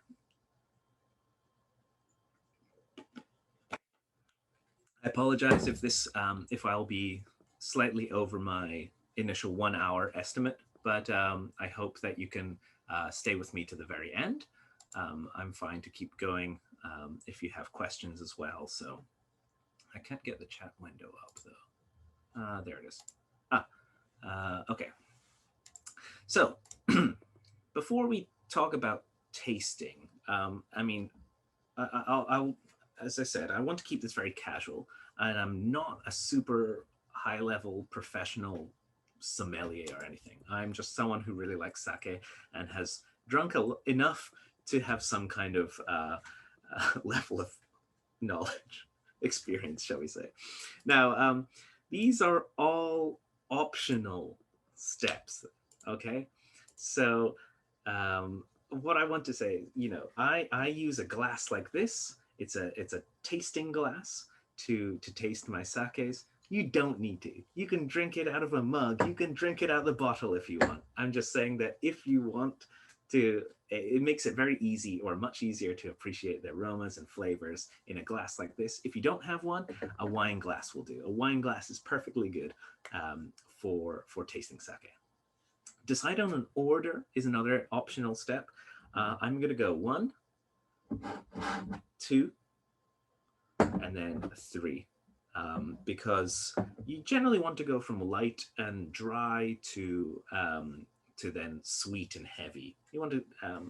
I apologize if I'll be slightly over my initial 1 hour estimate, but I hope that you can stay with me to the very end. I'm fine to keep going if you have questions as well. So I can't get the chat window up though. There it is. Okay. So before we talk about tasting, I mean, I'll as I said, I want to keep this very casual, and I'm not a super high level professional sommelier or anything. I'm just someone who really likes sake and has drunk enough to have some kind of level of knowledge, experience, shall we say. Now, these are all optional steps, okay? So what I want to say, you know, I use a glass like this. It's a tasting glass to taste my sakes. You don't need to. You can drink it out of a mug. You can drink it out of the bottle if you want. I'm just saying that if you want to, it makes it very easy, or much easier, to appreciate the aromas and flavors in a glass like this. If you don't have one, a wine glass will do. A wine glass is perfectly good for tasting sake. Decide on an order is another optional step. I'm going to go 1, 2, and then 3, because you generally want to go from light and dry to then sweet and heavy. You want to,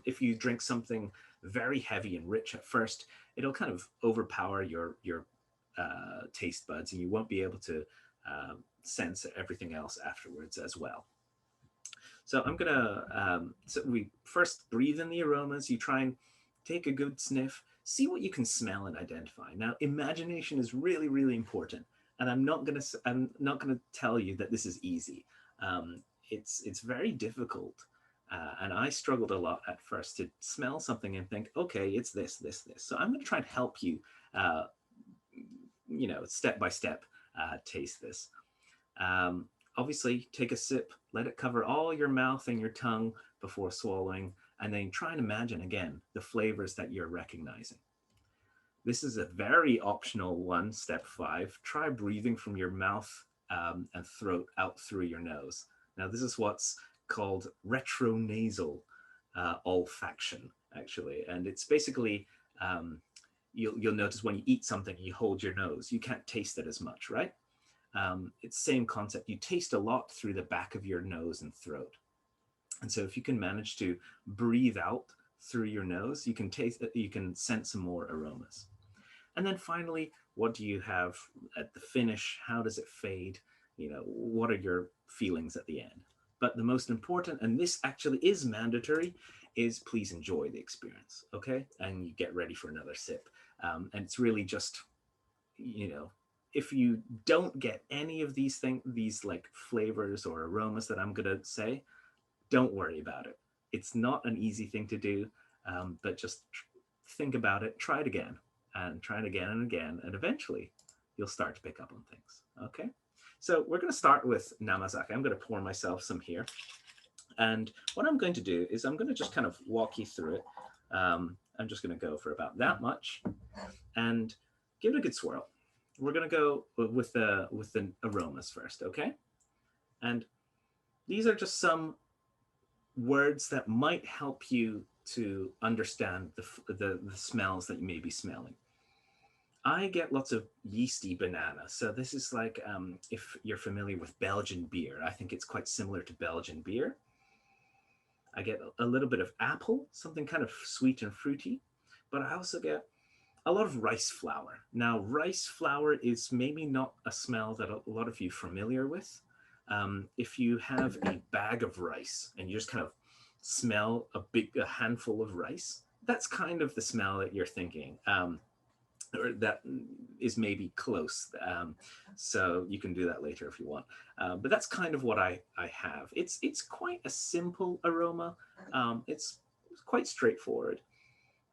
if you drink something very heavy and rich at first, it'll kind of overpower your taste buds, and you won't be able to sense everything else afterwards as well. So I'm gonna, so we first breathe in the aromas. You try and take a good sniff, see what you can smell and identify. Now, imagination is really, really important. And I'm not gonna tell you that this is easy. It's very difficult. And I struggled a lot at first to smell something and think, okay, it's this, this, this. So I'm gonna try and help you, you know, step by step, taste this. Obviously, take a sip, let it cover all your mouth and your tongue before swallowing, and then try and imagine again the flavors that you're recognizing. This is a very optional one, step 5. Try breathing from your mouth and throat out through your nose. Now, this is what's called retronasal olfaction, actually. And it's basically, you'll notice when you eat something, you hold your nose. You can't taste it as much, right? It's the same concept. You taste a lot through the back of your nose and throat. And so if you can manage to breathe out through your nose, you can taste, you can sense some more aromas. And then finally, what do you have at the finish? How does it fade? You know, what are your feelings at the end? But the most important, and this actually is mandatory, is please enjoy the experience, okay? And you get ready for another sip. And it's really just, you know, if you don't get any of these things, these like flavors or aromas that I'm gonna say, don't worry about it. It's not an easy thing to do, but just think about it, try it again, and try it again and again, and eventually you'll start to pick up on things, okay? So we're gonna start with Namazaki. I'm gonna pour myself some here. And what I'm going to do is I'm gonna just kind of walk you through it. I'm just gonna go for about that much and give it a good swirl. We're gonna go with the aromas first, okay? And these are just some words that might help you to understand the smells that you may be smelling. I get lots of yeasty banana. So this is like, if you're familiar with Belgian beer, I think it's quite similar to Belgian beer. I get a little bit of apple, something kind of sweet and fruity, but I also get a lot of rice flour. Now, rice flour is maybe not a smell that a lot of you are familiar with. If you have a bag of rice and you just kind of smell a handful of rice, that's kind of the smell that you're thinking. Or that is maybe close. So you can do that later if you want. But that's kind of what I have. It's quite a simple aroma. It's quite straightforward,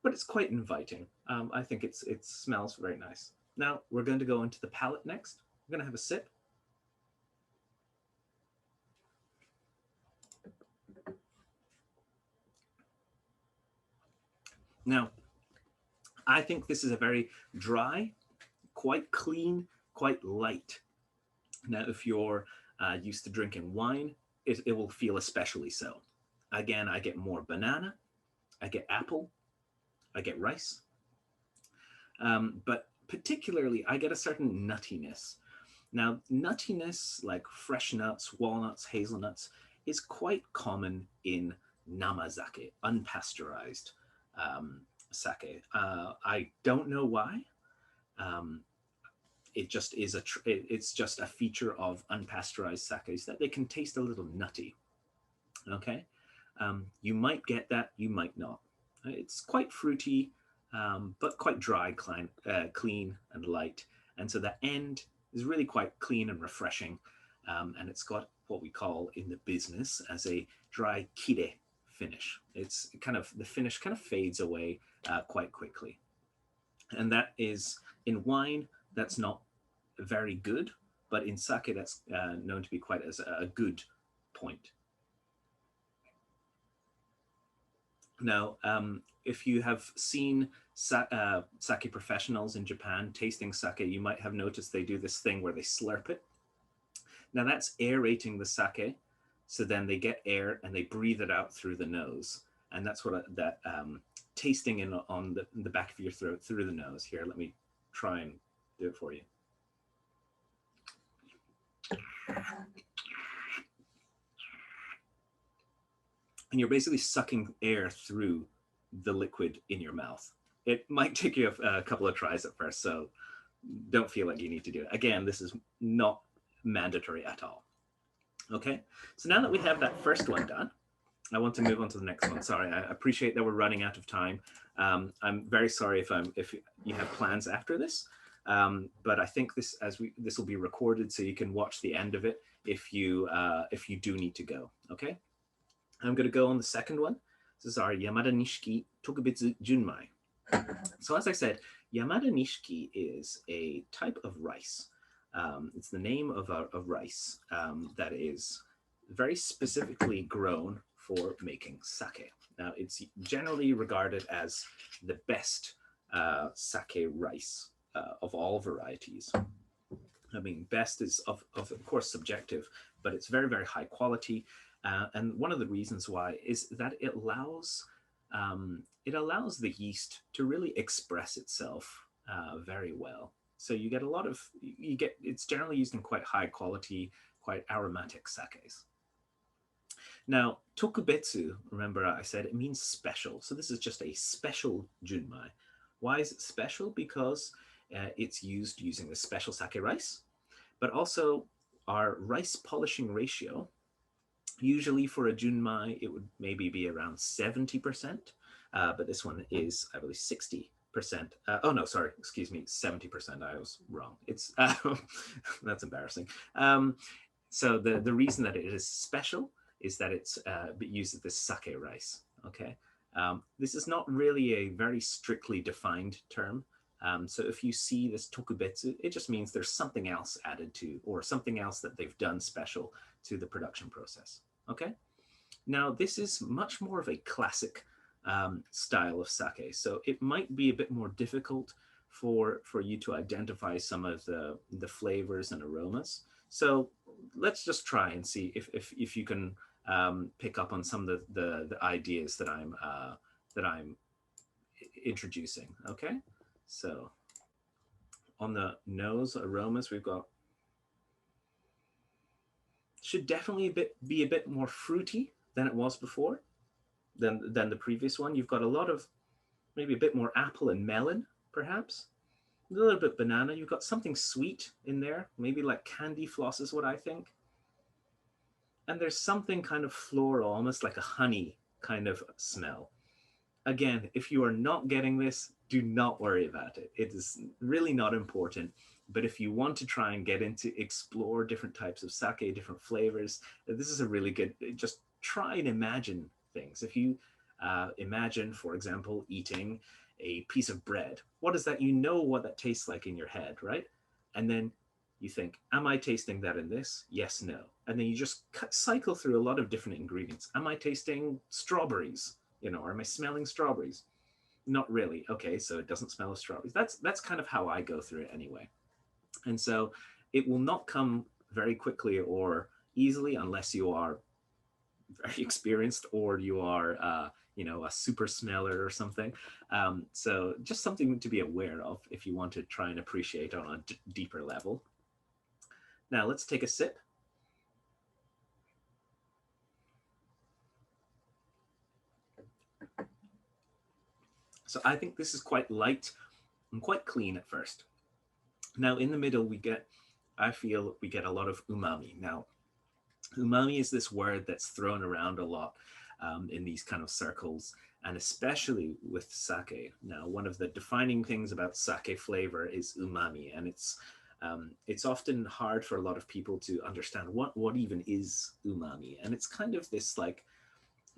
but it's quite inviting. I think it smells very nice. Now we're going to go into the palate next. I'm going to have a sip. Now, I think this is a very dry, quite clean, quite light. Now, if you're used to drinking wine, it will feel especially so. Again, I get more banana, I get apple, I get rice, but particularly I get a certain nuttiness. Now, nuttiness like fresh nuts, walnuts, hazelnuts is quite common in Namazaki, unpasteurized sake. I don't know why. It just is it's just a feature of unpasteurized sakes that they can taste a little nutty. Okay, you might get that, you might not. It's quite fruity, but quite dry, clean and light. And so the end is really quite clean and refreshing. And it's got what we call in the business as a dry kire finish. It's kind of, the finish kind of fades away quite quickly. And that is, in wine, that's not very good, but in sake, that's known to be quite as a good point. Now, if you have seen sake professionals in Japan tasting sake, you might have noticed they do this thing where they slurp it. Now that's aerating the sake. So then they get air and they breathe it out through the nose. And that's what that tasting in on the back of your throat through the nose. Here, let me try and do it for you. And you're basically sucking air through the liquid in your mouth. It might take you a couple of tries at first, so don't feel like you need to do it. Again, this is not mandatory at all. Okay, so now that we have that first one done, I want to move on to the next one. Sorry, I appreciate that we're running out of time. I'm very sorry if you have plans after this, but I think this will be recorded so you can watch the end of it if you do need to go. Okay, I'm going to go on the second one. This is our Yamada Nishiki Tokubitsu Junmai. So as I said, Yamada Nishiki is a type of rice. It's the name of a rice that is very specifically grown for making sake. Now, it's generally regarded as the best sake rice of all varieties. I mean, best is of course subjective, but it's very, very high quality. And one of the reasons why is that it allows the yeast to really express itself very well. So you get a lot of, it's generally used in quite high quality, quite aromatic sakes. Now, Tokubitsu, remember I said it means special. So this is just a special junmai. Why is it special? Because it's used using the special sake rice, but also our rice polishing ratio. Usually for a junmai, it would maybe be around 70%, but this one is, I believe, 60%. Oh no, sorry, excuse me, 70%. I was wrong. It's that's embarrassing. So the reason that it is special is that it's used as this sake rice. Okay, this is not really a very strictly defined term. So if you see this tokubetsu, it just means there's something else added to, or something else that they've done special to the production process. Okay. Now this is much more of a classic style of sake, so it might be a bit more difficult for you to identify some of the flavors and aromas. So let's just try and see if you can pick up on some of the ideas that I'm introducing. Okay. So on the nose aromas, we've got, should definitely be a bit more fruity than it was before, than the previous one. You've got a lot of, maybe a bit more apple and melon, perhaps. A little bit banana. You've got something sweet in there, maybe like candy floss is what I think. And there's something kind of floral, almost like a honey kind of smell. Again, if you are not getting this, do not worry about it. It is really not important. But if you want to try and get into, explore different types of sake, different flavors, this is a really good, just try and imagine things. If you imagine, for example, eating a piece of bread, what is that? You know what that tastes like in your head, right? And then you think, am I tasting that in this? Yes, no. And then you just cycle through a lot of different ingredients. Am I tasting strawberries? You know, or am I smelling strawberries? Not really. Okay, so it doesn't smell of strawberries. That's kind of how I go through it anyway. And so it will not come very quickly or easily unless you are very experienced or you are, you know, a super smeller or something. So just something to be aware of if you want to try and appreciate on a deeper level. Now let's take a sip. So I think this is quite light and quite clean at first. Now in the middle, I feel we get a lot of umami. Now, umami is this word that's thrown around a lot in these kind of circles, and especially with sake. Now, one of the defining things about sake flavor is umami, and it's often hard for a lot of people to understand what even is umami. And it's kind of this like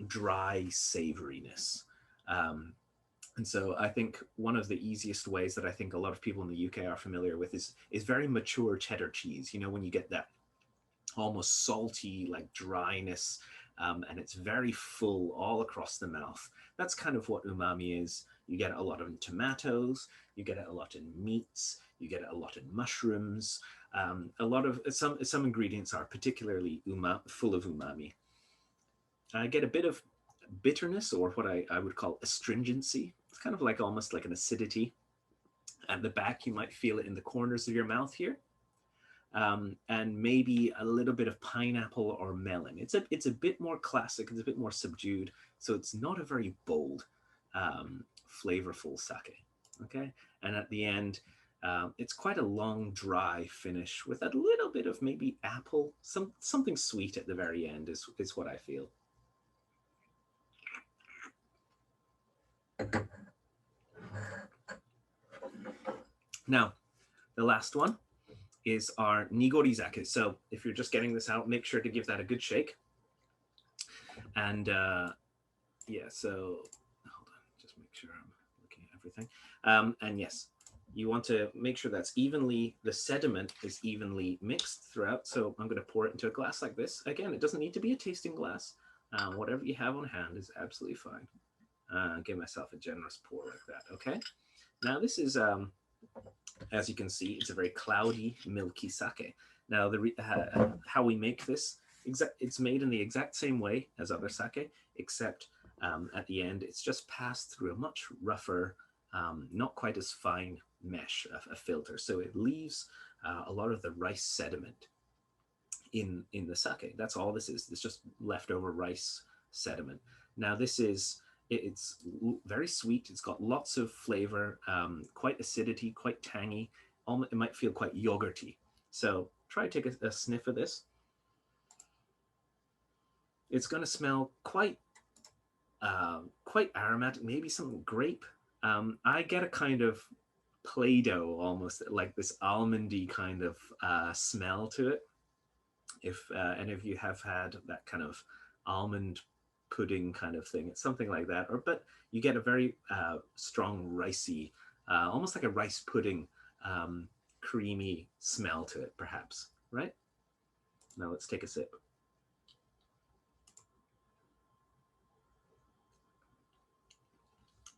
dry savoriness. And so I think one of the easiest ways that I think a lot of people in the UK are familiar with is very mature cheddar cheese. You know, when you get that almost salty, like dryness, and it's very full all across the mouth. That's kind of what umami is. You get it a lot in tomatoes, you get it a lot in meats, you get it a lot in mushrooms. A lot of some ingredients are particularly full of umami. I get a bit of bitterness, or what I would call astringency. It's kind of like almost like an acidity. At the back, you might feel it in the corners of your mouth here. And maybe a little bit of pineapple or melon. It's a bit more classic, it's a bit more subdued, so it's not a very bold, flavorful sake. Okay, and at the end, it's quite a long, dry finish with a little bit of maybe apple, something sweet at the very end is what I feel. Now, the last one is our Nigorisaki. So if you're just getting this out, make sure to give that a good shake. And yeah, so hold on, just make sure I'm looking at everything. And yes, you want to make sure that's evenly, the sediment is evenly mixed throughout. So I'm going to pour it into a glass like this. Again, it doesn't need to be a tasting glass. Whatever you have on hand is absolutely fine. Give myself a generous pour like that, okay? Now this is, as you can see, it's a very cloudy, milky sake. Now how we make this, it's made in the exact same way as other sake, except at the end, it's just passed through a much rougher, not quite as fine mesh, a filter. So it leaves a lot of the rice sediment in the sake. That's all this is. It's just leftover rice sediment. Now this is, it's very sweet. It's got lots of flavor, quite acidity, quite tangy. It might feel quite yogurty. So try to take a sniff of this. It's going to smell quite aromatic, maybe some grape. I get a kind of Play-Doh, almost like this almondy kind of smell to it. If any of you have had that kind of almond pudding kind of thing, it's something like that. But you get a very strong ricey, almost like a rice pudding, creamy smell to it, perhaps, right? Now let's take a sip.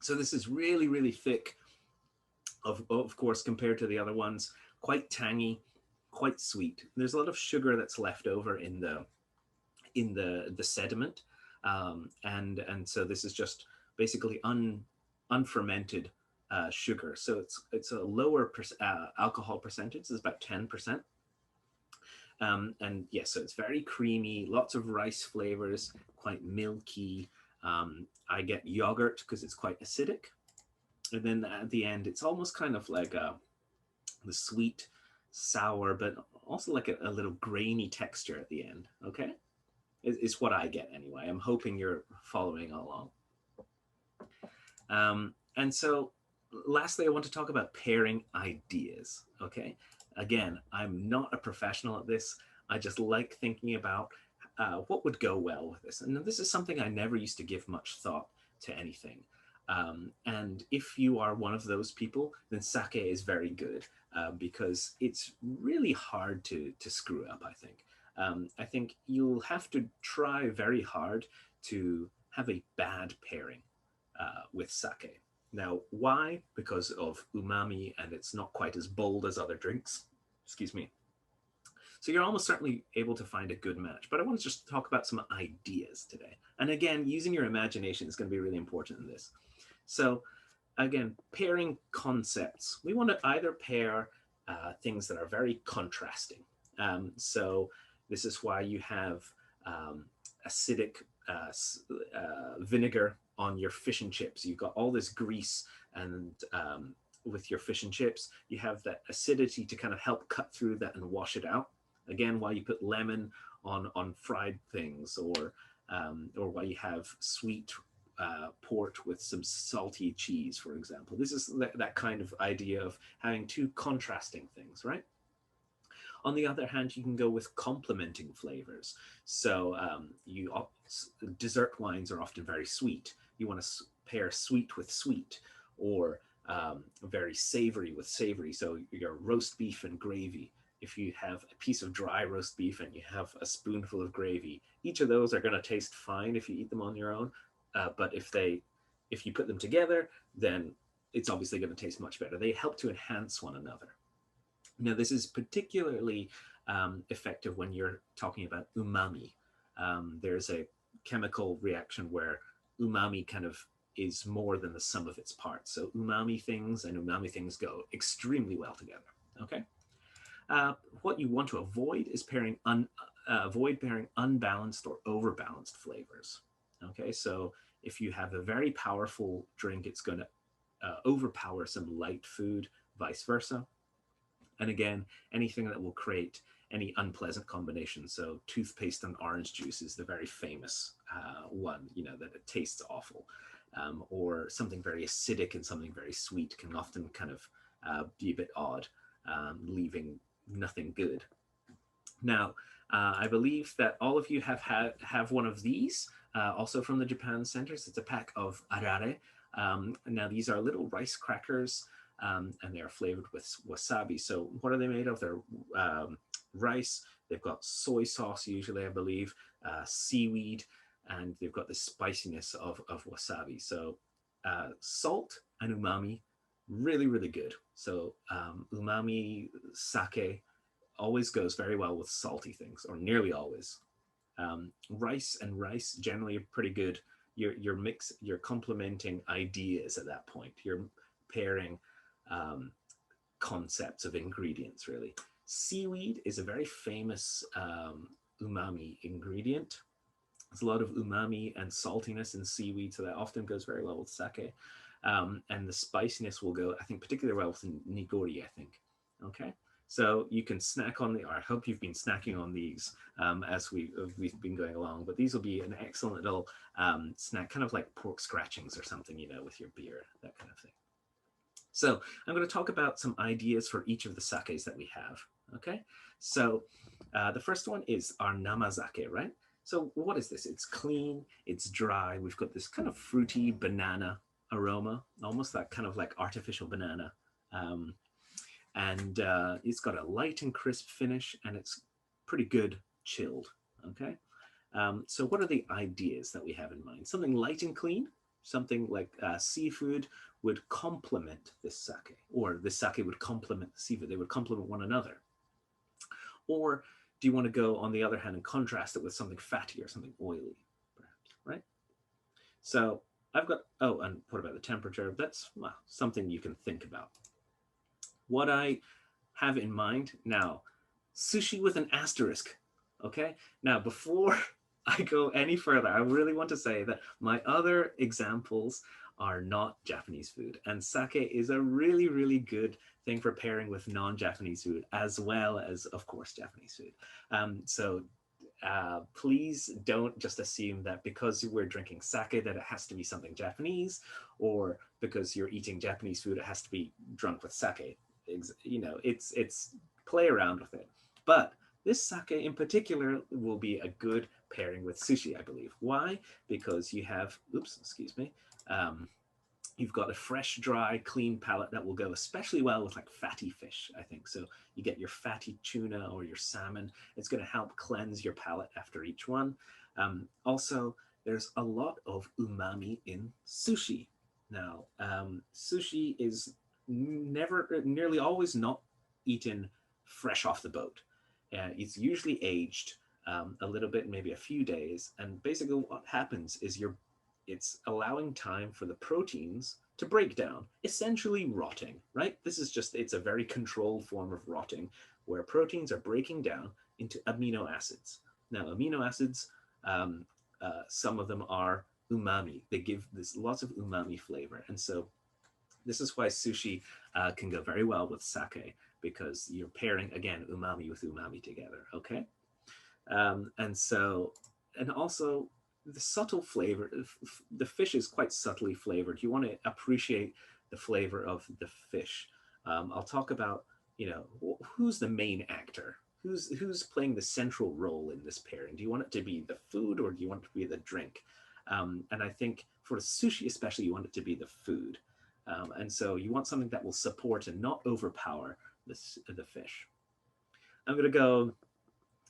So this is really, really thick, of course, compared to the other ones, quite tangy, quite sweet. There's a lot of sugar that's left over in the sediment, and so this is just basically unfermented sugar. So it's a lower alcohol percentage. It's about 10%. And yes, so it's very creamy, lots of rice flavors, quite milky. I get yogurt because it's quite acidic. And then at the end, it's almost kind of like the sweet, sour, but also like a little grainy texture at the end, okay? It's what I get anyway. I'm hoping you're following along. And so lastly, I want to talk about pairing ideas, okay? Again, I'm not a professional at this. I just like thinking about what would go well with this. And this is something I never used to give much thought to anything. And if you are one of those people, then sake is very good because it's really hard to screw up, I think. I think you'll have to try very hard to have a bad pairing with sake. Now, why? Because of umami, and it's not quite as bold as other drinks. Excuse me. So you're almost certainly able to find a good match. But I want to just talk about some ideas today. And again, using your imagination is going to be really important in this. So again, pairing concepts. We want to either pair things that are very contrasting. So this is why you have acidic vinegar on your fish and chips. You've got all this grease, and with your fish and chips, you have that acidity to kind of help cut through that and wash it out. Again, while you put lemon on fried things, or while you have sweet port with some salty cheese, for example. This is that kind of idea of having two contrasting things, right? On the other hand, you can go with complementing flavors. So dessert wines are often very sweet. You want to pair sweet with sweet, or very savory with savory. So your roast beef and gravy. If you have a piece of dry roast beef and you have a spoonful of gravy, each of those are going to taste fine if you eat them on your own. But if you put them together, then it's obviously going to taste much better. They help to enhance one another. Now, this is particularly effective when you're talking about umami. There's a chemical reaction where umami kind of is more than the sum of its parts. So umami things and umami things go extremely well together, okay? What you want to avoid is pairing unbalanced or overbalanced flavors, okay? So if you have a very powerful drink, it's going to overpower some light food, vice versa. And again, anything that will create any unpleasant combination. So toothpaste and orange juice is the very famous one, that it tastes awful. Or something very acidic and something very sweet can often kind of be a bit odd, leaving nothing good. Now, I believe that all of you have one of these, also from the Japan Centers. It's a pack of arare. Now, these are little rice crackers, and they're flavored with wasabi. So what are they made of? They're rice. They've got soy sauce, usually, I believe, seaweed, and they've got the spiciness of wasabi. So salt and umami really, really good. So umami sake always goes very well with salty things, or nearly always. Rice and rice generally are pretty good. You're complementing ideas at that point. You're pairing um, concepts of ingredients, really. Seaweed is a very famous umami ingredient. There's a lot of umami and saltiness in seaweed, so that often goes very well with sake. And the spiciness will go, I think, particularly well with nigori, I think. Okay. So you can snack on the, or I hope you've been snacking on these as we've been going along, but these will be an excellent little snack, kind of like pork scratchings or something, you know, with your beer, that kind of thing. So I'm going to talk about some ideas for each of the sakes that we have. Okay, so the first one is our namazake, right? So what is this? It's clean, it's dry. We've got this kind of fruity banana aroma, almost that kind of like artificial banana. Um, and it's got a light and crisp finish, and it's pretty good chilled. Okay, so what are the ideas that we have in mind? Something light and clean, something like seafood would complement this sake, or this sake would complement the seafood. They would complement one another. Or do you want to go, on the other hand, and contrast it with something fatty or something oily, perhaps, right? So I've got, oh, and what about the temperature? That's, well, something you can think about. What I have in mind now, sushi with an asterisk, okay? Now, before I go any further, I really want to say that my other examples are not Japanese food, and sake is a really, really good thing for pairing with non-Japanese food, as well as, of course, Japanese food. So please don't just assume that because we're drinking sake that it has to be something Japanese, or because you're eating Japanese food it has to be drunk with sake. You know, it's play around with it. But this sake in particular will be a good pairing with sushi, I believe. Why? Because you have, oops, excuse me, you've got a fresh, dry, clean palate that will go especially well with like fatty fish, I think. So you get your fatty tuna or your salmon. It's going to help cleanse your palate after each one. Also, there's a lot of umami in sushi. Now, sushi is nearly always not eaten fresh off the boat. It's usually aged a little bit, maybe a few days. And basically what happens is it's allowing time for the proteins to break down, essentially rotting, right? This is just, it's a very controlled form of rotting where proteins are breaking down into amino acids. Now, amino acids, some of them are umami. They give this lots of umami flavor. And so this is why sushi can go very well with sake, because you're pairing, again, umami with umami together, okay? And so, and also the subtle flavor, the fish is quite subtly flavored. You want to appreciate the flavor of the fish. I'll talk about, you know, who's the main actor? Who's playing the central role in this pairing? Do you want it to be the food, or do you want it to be the drink? And I think for sushi especially, you want it to be the food. And so you want something that will support and not overpower the fish. I'm going to go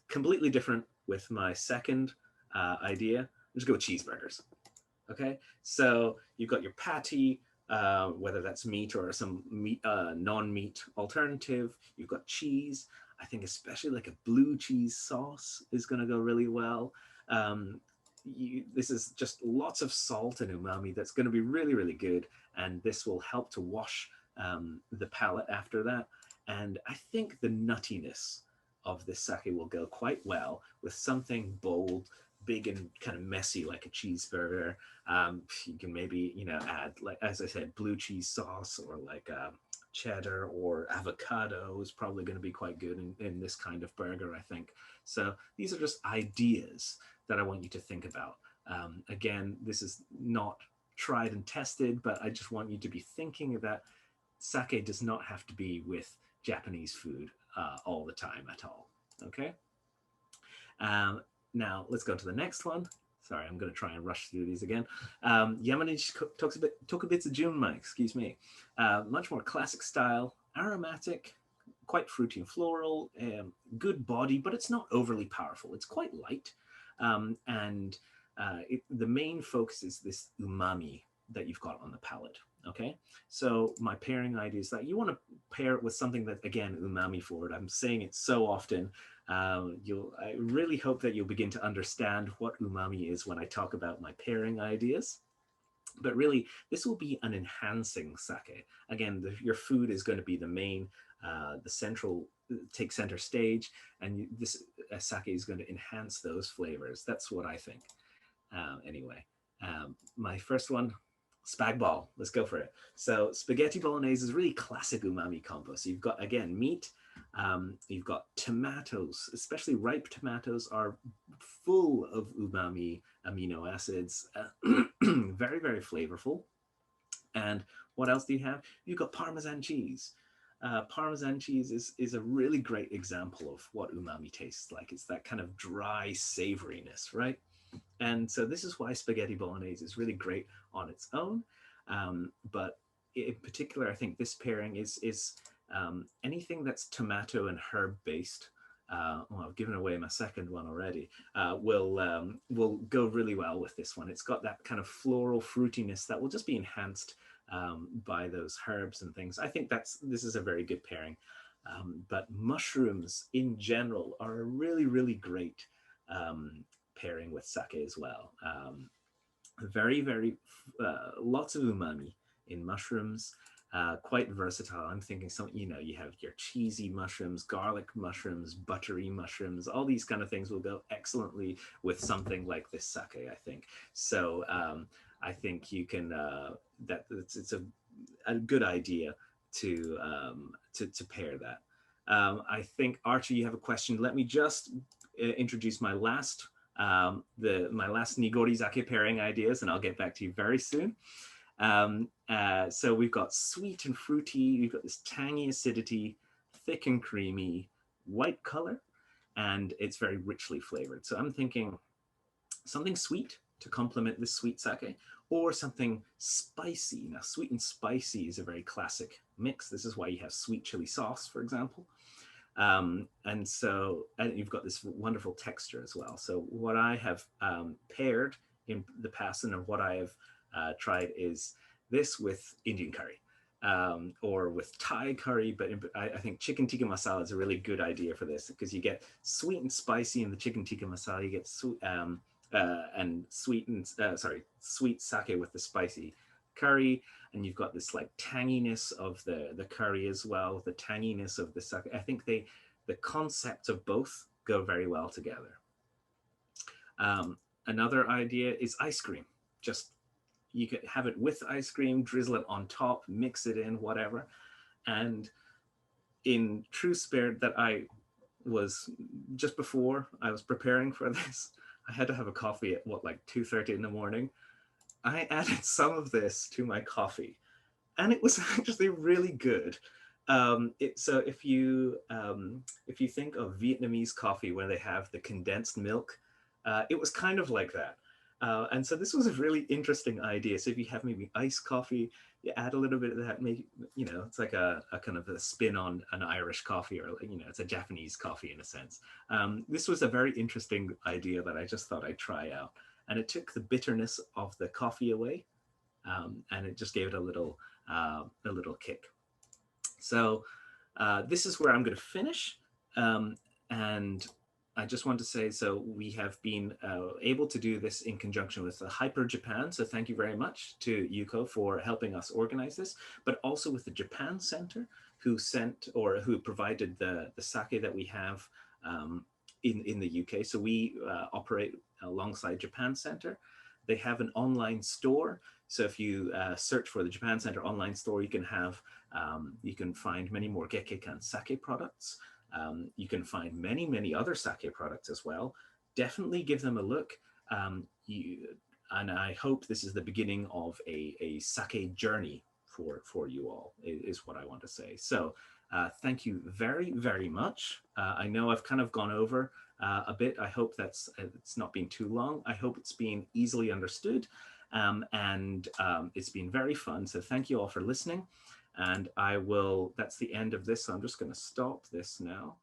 completely different with my second idea. Just go with cheeseburgers. Okay, so you've got your patty, whether that's meat or some meat, non-meat alternative. You've got cheese. I think especially like a blue cheese sauce is going to go really well. This is just lots of salt and umami that's going to be really, really good. And this will help to wash the palate after that. And I think the nuttiness of this sake will go quite well with something bold, big and kind of messy like a cheeseburger. You can maybe, you know, add, like, as I said, blue cheese sauce, or like cheddar or avocado is probably going to be quite good in this kind of burger, I think. So these are just ideas that I want you to think about. Again, this is not tried and tested, but I just want you to be thinking that sake does not have to be with Japanese food all the time at all. Okay. Now let's go to the next one. Sorry, I'm going to try and rush through these again. Yamanishi Tokubitsu Junmai, excuse me. Much more classic style, aromatic, quite fruity and floral, good body, but it's not overly powerful. It's quite light. The main focus is this umami that you've got on the palate. Okay, so my pairing idea is that you want to pair it with something that, again, umami forward. I'm saying it so often. I really hope that you'll begin to understand what umami is when I talk about my pairing ideas. But really, this will be an enhancing sake. Again, your food is going to be the main, the central, take center stage, and this sake is going to enhance those flavors. That's what I think. Anyway, my first one, spag bol. Let's go for it. So spaghetti bolognese is really classic umami combo. So you've got, again, meat. You've got tomatoes, especially ripe tomatoes are full of umami amino acids, very, very flavorful. And what else do you have? You've got Parmesan cheese. Parmesan cheese is a really great example of what umami tastes like. It's that kind of dry savoriness, right? And so this is why spaghetti bolognese is really great on its own. But in particular, I think this pairing is anything that's tomato and herb based. Well, I've given away my second one already. Will go really well with this one. It's got that kind of floral fruitiness that will just be enhanced by those herbs and things. I think this is a very good pairing. But mushrooms in general are a really, really great pairing with sake as well. Very, very lots of umami in mushrooms. Quite versatile. I'm thinking you have your cheesy mushrooms, garlic mushrooms, buttery mushrooms, all these kind of things will go excellently with something like this sake, I think. So I think you can, it's a good idea to pair that. I think, Archie, you have a question. Let me just introduce my last Nigorisaki pairing ideas, and I'll get back to you very soon. So we've got sweet and fruity, we've got this tangy acidity, thick and creamy, white color, and it's very richly flavored. So I'm thinking something sweet to complement this sweet sake, or something spicy. Now, sweet and spicy is a very classic mix. This is why you have sweet chili sauce, for example. And you've got this wonderful texture as well. So what I have paired in the past, and what I have tried, is this with Indian curry or with Thai curry, but I think chicken tikka masala is a really good idea for this, because you get sweet and spicy in the chicken tikka masala. You get sweet sake with the spicy curry, and you've got this like tanginess of the curry as well, the tanginess of the sake. I think the concepts of both go very well together. Another idea is ice cream. Just, you could have it with ice cream, drizzle it on top, mix it in, whatever. And in true spirit that I was, just before I was preparing for this, I had to have a coffee at like 2:30 in the morning. I added some of this to my coffee, and it was actually really good. So if you think of Vietnamese coffee where they have the condensed milk, it was kind of like that. And so this was a really interesting idea. So if you have maybe iced coffee, you add a little bit of that, maybe, it's like a kind of a spin on an Irish coffee, or, it's a Japanese coffee in a sense. This was a very interesting idea that I just thought I'd try out. And it took the bitterness of the coffee away, and it just gave it a little kick. So this is where I'm going to finish. And I just want to say, so we have been able to do this in conjunction with Hyper Japan. So thank you very much to Yuko for helping us organize this, but also with the Japan Center, who provided the sake that we have in the UK. So we operate alongside Japan Center. They have an online store. So if you search for the Japan Center online store, you can find many more Gekkeikan Sake products. You can find many, many other sake products as well. Definitely give them a look. And I hope this is the beginning of a sake journey for you all, is what I want to say. So thank you very, very much. I know I've kind of gone over a bit. I hope it's not been too long. I hope it's been easily understood. And it's been very fun. So thank you all for listening. And that's the end of this. So I'm just going to stop this now.